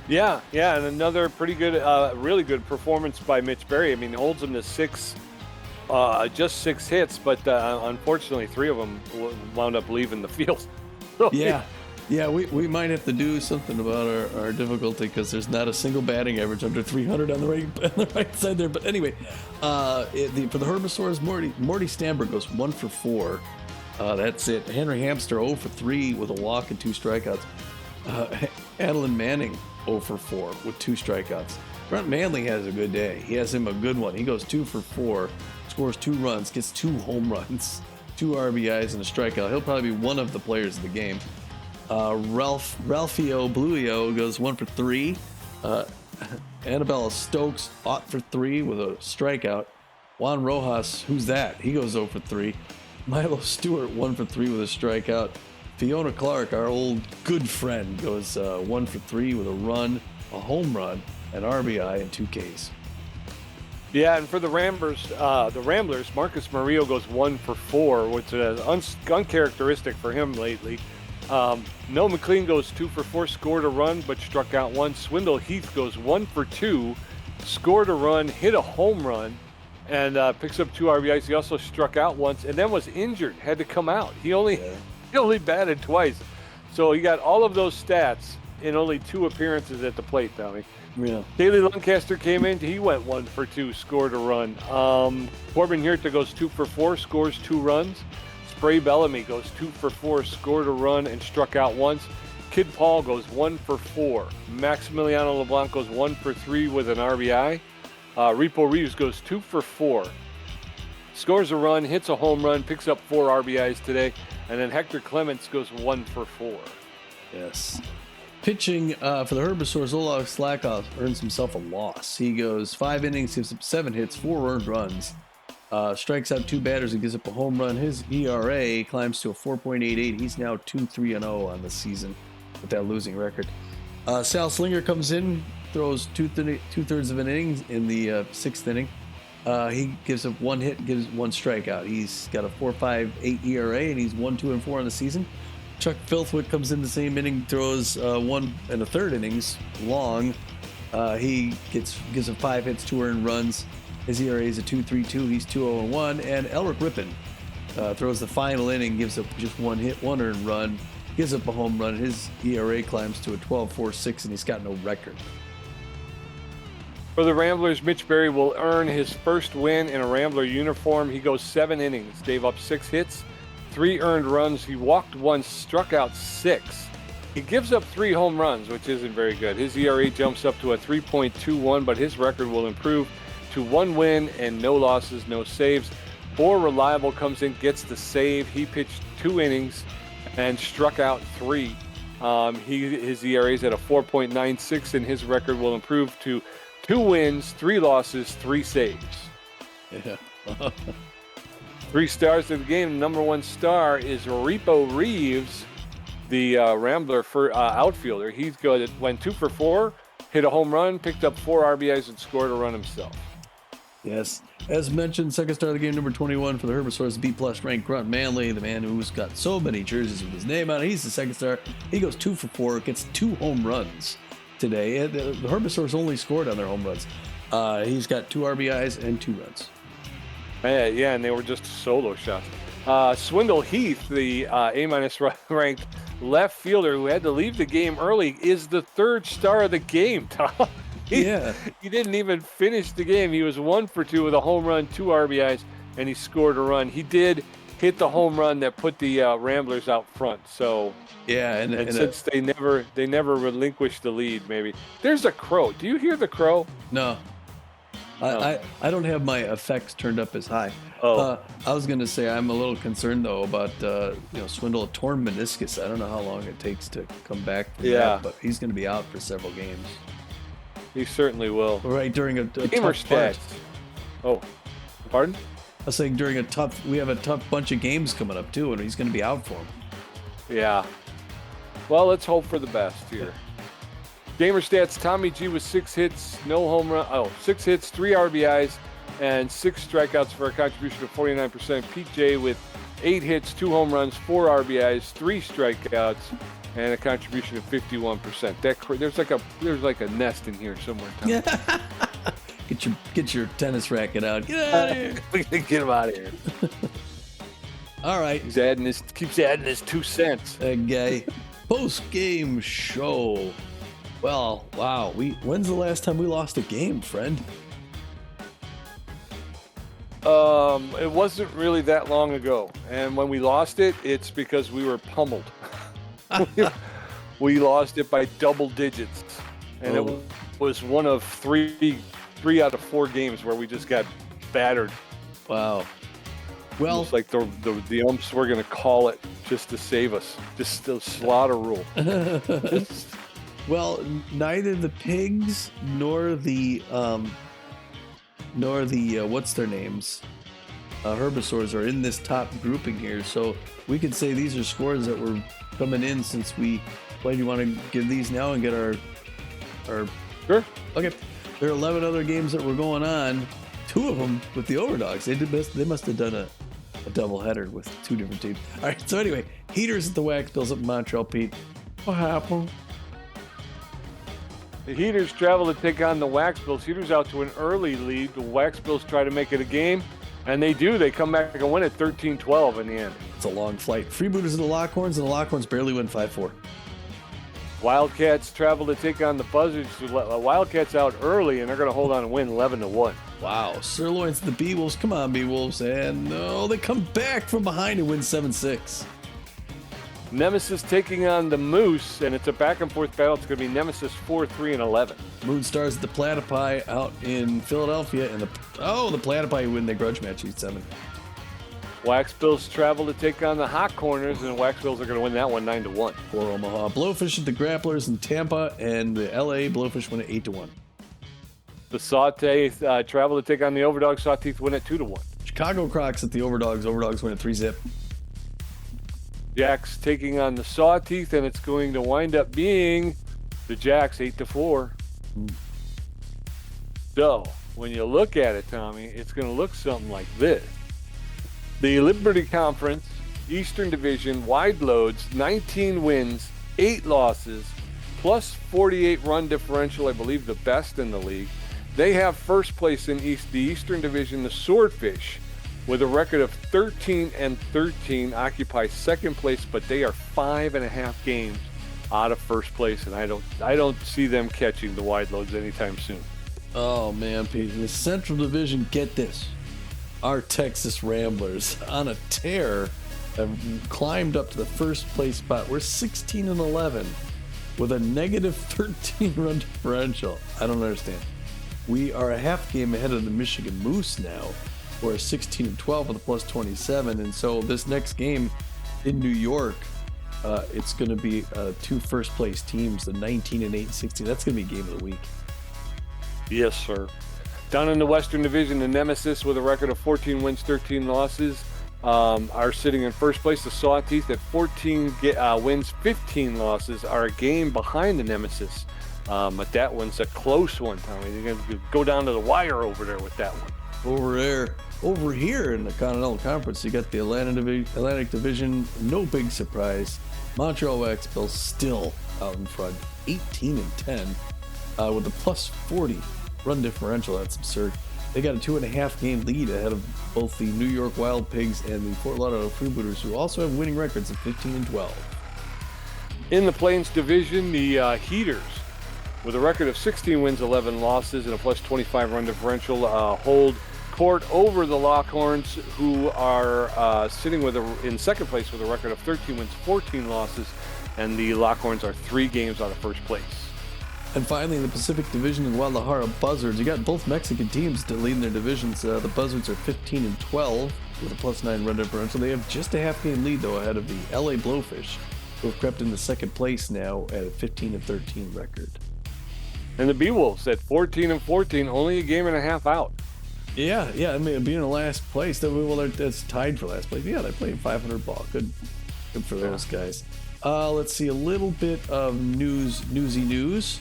Speaker 1: Yeah, and another pretty good, really good performance by Mitch Berry. I mean, holds him to 6, just 6 hits, but unfortunately 3 of them wound up leaving the field.
Speaker 2: Yeah, we might have to do something about our difficulty, because there's not a single batting average under 300 on the right side there. But anyway, for the Herbisaurs, Morty Stamberg goes 1 for 4. That's it. Henry Hamster 0 for 3 with a walk and 2 strikeouts. Adeline Manning 0 for 4 with 2 strikeouts. Brent Manley has a good day. He has him a good one. He goes 2 for 4, scores 2 runs, gets 2 home runs, 2 RBIs, and a strikeout. He'll probably be one of the players of the game. Ralphio Bluio goes 1 for 3. Annabella Stokes 0 for 3 with a strikeout. Juan Rojas, who's that? He goes 0 for 3. Milo Stewart 1 for 3 with a strikeout. Fiona Clark, our old good friend, goes 1 for 3 with a run, a home run, an RBI, and 2 Ks.
Speaker 1: Yeah, and for the Ramblers, Marcus Murillo goes 1 for 4, which is uncharacteristic for him lately. Noah McLean goes 2 for 4, scored a run, but struck out 1. Swindle Heath goes 1 for 2, scored a run, hit a home run, and picks up 2 RBIs. He also struck out once, and then was injured, had to come out. He only batted twice. So he got all of those stats in only 2 appearances at the plate, Tommy.
Speaker 2: Yeah.
Speaker 1: Daley Lancaster came in. He went 1 for 2, scored a run. Corbin Huerta goes 2 for 4, scores 2 runs. Spray Bellamy goes 2 for 4, scored a run, and struck out once. Kid Paul goes 1 for 4. Maximiliano LeBlanc goes 1 for 3 with an RBI. Repo Reeves goes 2 for 4. Scores a run, hits a home run, picks up 4 RBIs today. And then Hector Clements goes 1 for 4.
Speaker 2: Yes. Pitching for the Herbisaurs, Olav Slackoff earns himself a loss. He goes 5 innings, gives up 7 hits, 4 earned runs. Strikes out 2 batters and gives up a home run. His ERA climbs to a 4.88. He's now 2-3-0 on the season with that losing record. Sal Slinger comes in, throws 2/3 of an inning in the 6th inning. He gives up 1 hit, gives 1 strikeout. He's got a 4.58 ERA, and he's 1-2-4 on the season. Chuck Filthwick comes in the same inning, throws 1 in the 3rd innings long. He gives up 5 hits, 2 earned runs. His ERA is a 2.32. He's 2-0-1. And Elric Rippon throws the final inning, gives up just 1 hit, 1 earned run, gives up a home run. His ERA climbs to a 12.46, and he's got no record.
Speaker 1: For the Ramblers, Mitch Berry will earn his first win in a Rambler uniform. He goes 7 innings, gave up 6 hits, 3 earned runs. He walked 1, struck out 6. He gives up 3 home runs, which isn't very good. His ERA jumps up to a 3.21, but his record will improve to 1 win and no losses, no saves. 4 Reliable comes in, gets the save. He pitched 2 innings and struck out 3. His ERA is at a 4.96, and his record will improve to 2 wins, 3 losses, 3 saves.
Speaker 2: Yeah.
Speaker 1: 3 stars of the game. Number 1 star is Repo Reeves, the Rambler outfielder. He's good. Went 2 for 4, hit a home run, picked up 4 RBIs, and scored a run himself.
Speaker 2: Yes. As mentioned, 2nd star of the game, number 21 for the Herbisaurs, B+ ranked Grunt Manley, the man who's got so many jerseys with his name on it. He's the 2nd star. He goes 2 for 4, gets 2 home runs today. The Herbisaurs only scored on their home runs. He's got 2 RBIs and 2 runs.
Speaker 1: Yeah, and they were just solo shots. Swindle Heath, the A- ranked left fielder who had to leave the game early, is the third star of the game, Tom.
Speaker 2: Yeah.
Speaker 1: He didn't even finish the game. He was 1 for 2 with a home run, 2 RBIs, and he scored a run. He did hit the home run that put the Ramblers out front. So
Speaker 2: Yeah,
Speaker 1: and since they never relinquished the lead, maybe there's a crow. Do you hear the crow?
Speaker 2: no. I don't have my effects turned up as high.
Speaker 1: Oh.
Speaker 2: I was going to say I'm a little concerned though about Swindle, a torn meniscus. I don't know how long it takes to come back from that, but he's going to be out for several games.
Speaker 1: He certainly will.
Speaker 2: Right during a
Speaker 1: Gamer
Speaker 2: tough part.
Speaker 1: stats. Oh, pardon?
Speaker 2: I was saying we have a tough bunch of games coming up too, and he's going to be out for them.
Speaker 1: Yeah. Well, let's hope for the best here. Gamer stats: Tommy G with 6 hits, no home run. 6 hits, 3 RBIs, and 6 strikeouts for a contribution of 49%. Pete J with 8 hits, 2 home runs, 4 RBIs, 3 strikeouts, and a contribution of 51%. There's like a nest in here somewhere, Tommy.
Speaker 2: Get your tennis racket out. Get out of here.
Speaker 1: Get him out of here.
Speaker 2: All right.
Speaker 1: Keeps adding his 2 cents.
Speaker 2: That guy. Post-game show. Well, wow. When's the last time we lost a game, friend?
Speaker 1: It wasn't really that long ago. And when we lost it, it's because we were pummeled. We lost it by double digits. And it was one of 3 out of 4 games where we just got battered.
Speaker 2: Wow. Well,
Speaker 1: it's like the umps were going to call it just to save us. Just the slaughter rule.
Speaker 2: Well, neither the pigs nor the what's their names, Herbisaurs are in this top grouping here. So we could say these are scores that were coming in since we played. You want to give these now and get our
Speaker 1: Sure.
Speaker 2: Okay. There are 11 other games that were going on. 2 of them with the Overdogs. They must have done a doubleheader with 2 different teams. All right. So anyway, Heaters at the Wax Bills up in Montreal. Pete, what happened?
Speaker 1: The Heaters travel to take on the Wax Bills. Heaters out to an early lead. The Wax Bills try to make it a game, and they do. They come back and win it 13-12 in the end.
Speaker 2: It's a long flight. Freebooters at the Lockhorns, and the Lockhorns barely win 5-4.
Speaker 1: Wildcats travel to take on the Buzzards. The Wildcats out early, and they're going to hold on and win 11-1.
Speaker 2: Wow. Sirloins at the Bee-Wolves. Come on, Bee-Wolves. And no, they come back from behind and win 7-6.
Speaker 1: Nemesis taking on the Moose, and it's a back-and-forth battle. It's going to be Nemesis 4-3-11.
Speaker 2: Moonstars at the Platypi out in Philadelphia, and the Platypi win their grudge match 8-7.
Speaker 1: Wax Bills travel to take on the Hot Corners, and the Wax Bills are going to win that one 9-1.
Speaker 2: For Omaha. Blowfish at the Grapplers in Tampa, and the LA Blowfish win it 8-1.
Speaker 1: The Sawteeth travel to take on the Overdogs. Sawteeth win it 2-1.
Speaker 2: Chicago Crocs at the Overdogs. Overdogs win it 3-zip.
Speaker 1: Jacks taking on the Sawteeth, and it's going to wind up being the Jacks 8-4. So when you look at it, Tommy, it's going to look something like this. The Liberty Conference, Eastern Division, wide loads, 19 wins, 8 losses, plus 48 run differential, I believe the best in the league. They have first place in the Eastern Division. The Swordfish, with a record of 13-13, occupy second place, but they are 5.5 games out of first place, and I don't see them catching the wide loads anytime soon.
Speaker 2: Oh man, Pete, in the Central Division, get this. Our Texas Ramblers on a tear have climbed up to the first place spot. We're 16-11 with a negative 13 run differential. I don't understand. We are a half game ahead of the Michigan Moose now. We're 16-12 with a plus 27, and so this next game in New York, it's going to be 2 first place teams, the 19-8, 16. That's going to be game of the week.
Speaker 1: Yes, sir. Down in the Western Division, the Nemesis, with a record of 14 wins, 13 losses, are sitting in first place. The Sawteeth at 14 wins, 15 losses, are a game behind the Nemesis. But that one's a close one, Tommy. They're going to go down to the wire over there with that one.
Speaker 2: Over here in the Continental Conference, you got the Atlantic Division. No big surprise. Montreal Wax Bills still out in front, 18-10, with a plus 40 run differential. That's absurd. They got a 2.5 game lead ahead of both the New York Wild Pigs and the Fort Lauderdale Freebooters, who also have winning records of 15-12.
Speaker 1: In the Plains Division, the Heaters, with a record of 16 wins, 11 losses, and a plus 25 run differential, hold court over the Lockhorns, who are sitting in second place with a record of 13 wins, 14 losses, and the Lockhorns are 3 games out of first place.
Speaker 2: And finally, in the Pacific Division, the Guadalajara Buzzards. You got both Mexican teams to lead in their divisions. The Buzzards are 15-12 with a plus 9 run differential. They have just a half-game lead, though, ahead of the LA Blowfish, who have crept into second place now at a 15-13 record.
Speaker 1: And the Beewolves at 14-14, only a game and a half out.
Speaker 2: Yeah. I mean, being in last place, that's tied for last place. Yeah, they're playing 500 ball. Good for those guys. Let's see a little bit of newsy news.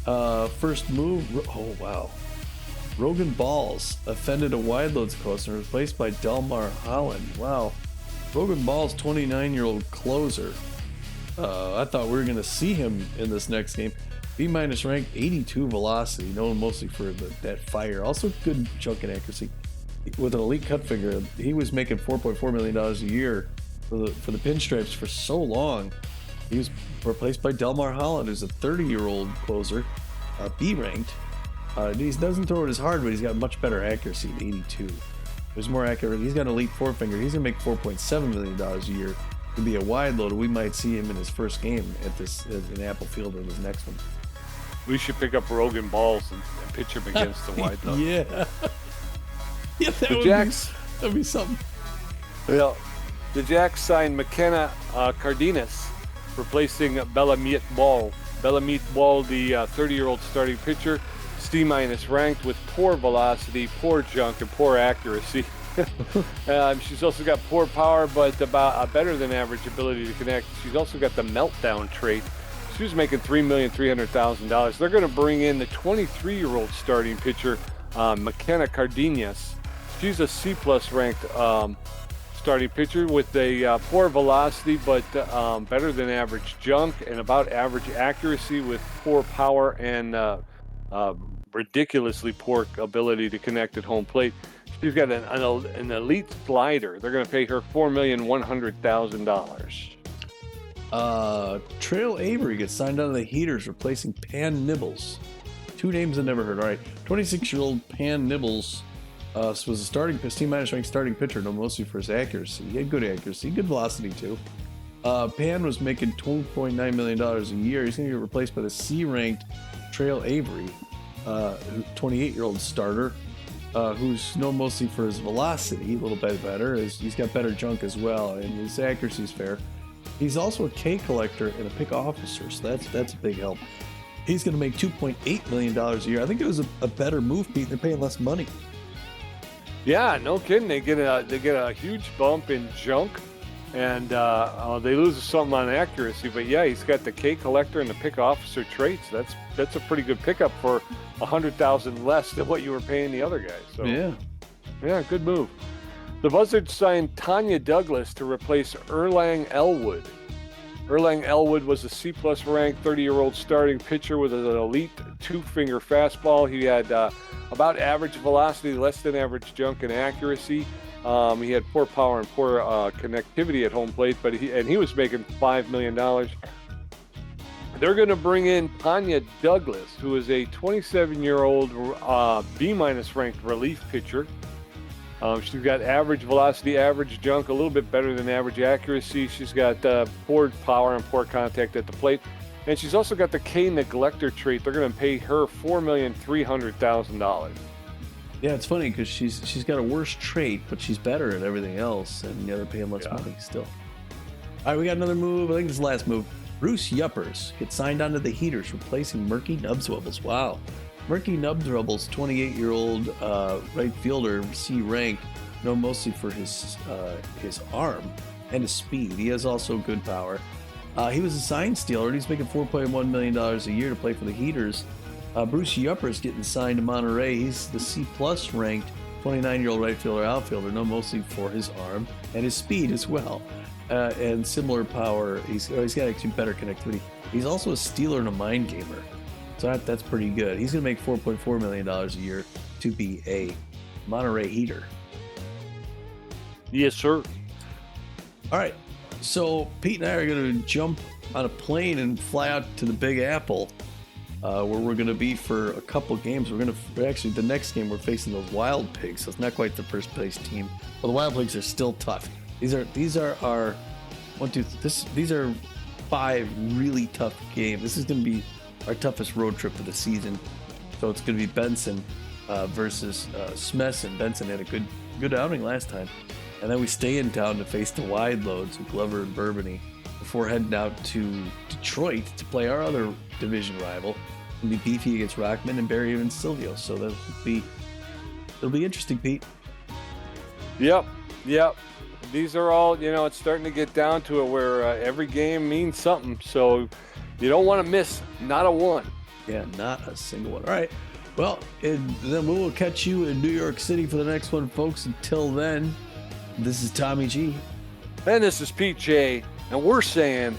Speaker 2: First move. Oh wow. Rogan Balls offended a wide loads coaster replaced by Delmar Holland. Wow. Rogan Balls, 29-year-old closer. I thought we were going to see him in this next game. B- ranked, 82 velocity, known mostly for that fire. Also good junk and accuracy. With an elite cut finger, he was making $4.4 million a year for the pinstripes for so long. He was replaced by Delmar Holland, who's a 30-year-old closer, B ranked. He doesn't throw it as hard, but he's got much better accuracy at 82. There's more accurate. He's got an elite forefinger. He's gonna make $4.7 million a year to be a wide loader. We might see him in his first game in Apple Field or his next one.
Speaker 1: We should pick up Rogan Balls and pitch him against the wide load.
Speaker 2: Yeah, that'd be something.
Speaker 1: Yeah, the Jacks signed McKenna Cardenas, replacing Bellamit Ball. Bellamit Ball, the 30-year-old starting pitcher, C- ranked with poor velocity, poor junk, and poor accuracy. She's also got poor power, but about a better than average ability to connect. She's also got the meltdown trait. She was making $3,300,000. They're going to bring in the 23-year-old starting pitcher, McKenna Cardenas. She's a C+ ranked starting pitcher with a poor velocity, but better than average junk and about average accuracy with poor power and ridiculously poor ability to connect at home plate. She's got an elite slider. They're going to pay her $4,100,000.
Speaker 2: Trail Avery gets signed on to the Heaters, replacing Pan Nibbles. 2 names I never heard. All right, 26-year-old Pan Nibbles was a starting C- ranked starting pitcher, known mostly for his accuracy. He had good accuracy, good velocity too. Pan was making $12.9 million a year. He's going to get replaced by the C-ranked Trail Avery, 28-year-old starter, who's known mostly for his velocity, a little bit better. He's got better junk as well, and his accuracy is fair. He's also a K collector and a pick officer, so that's a big help. He's going to make $2.8 million a year. I think it was a better move, Pete. They're paying less money.
Speaker 1: Yeah, no kidding. They get a huge bump in junk, and they lose something on accuracy. But yeah, he's got the K collector and the pick officer traits. That's a pretty good pickup for $100,000 less than what you were paying the other guys. So yeah, good move. The Buzzards signed Tanya Douglas to replace Erlang Elwood. Erlang Elwood was a C+ ranked 30-year-old starting pitcher with an elite 2-finger fastball. He had about average velocity, less than average junk and accuracy. He had poor power and poor connectivity at home plate, but he was making $5 million. They're going to bring in Tanya Douglas, who is a 27-year-old B- ranked relief pitcher. She's got average velocity, average junk, a little bit better than average accuracy. She's got poor power and poor contact at the plate. And she's also got the K neglector trait. They're going to pay her $4,300,000.
Speaker 2: Yeah, it's funny because she's got a worse trait, but she's better at everything else, and they're paying less money still. All right, we got another move. I think this is the last move. Bruce Yuppers gets signed onto the Heaters, replacing Murky Nubswubbles. Wow. Murky Nubswubbles, 28-year-old right fielder, C ranked, known mostly for his arm and his speed. He has also good power. He was a sign stealer, and he's making $4.1 million a year to play for the Heaters. Bruce Yuppers getting signed to Monterey. He's the C+ ranked 29-year-old right fielder, outfielder, known mostly for his arm and his speed as well, and similar power. He's got actually better connectivity. He's also a stealer and a mind gamer. So that's pretty good. He's going to make $4.4 million a year to be a Monterey Heater.
Speaker 1: Yes, sir.
Speaker 2: All right. So Pete and I are going to jump on a plane and fly out to the Big Apple, where we're going to be for a couple games. Actually, the next game we're facing those Wild Pigs, so it's not quite the first place team. Well, the Wild Pigs are still tough. These are our these are 5 really tough games. This is going to be our toughest road trip of the season. So it's going to be Benson versus Smesson. Benson had a good outing last time. And then we stay in town to face the Wide Loads with Glover and Bourbony before heading out to Detroit to play our other division rival. It'll be Beefy against Rockman and Barry and Silvio. So it'll be interesting, Pete.
Speaker 1: Yep. These are all, it's starting to get down to it where every game means something. So you don't want to miss not a one.
Speaker 2: Yeah, not a single one. All right. Well, and then we will catch you in New York City for the next one, folks. Until then, this is Tommy G.
Speaker 1: And this is Pete J. And we're saying,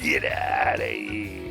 Speaker 1: get out of here.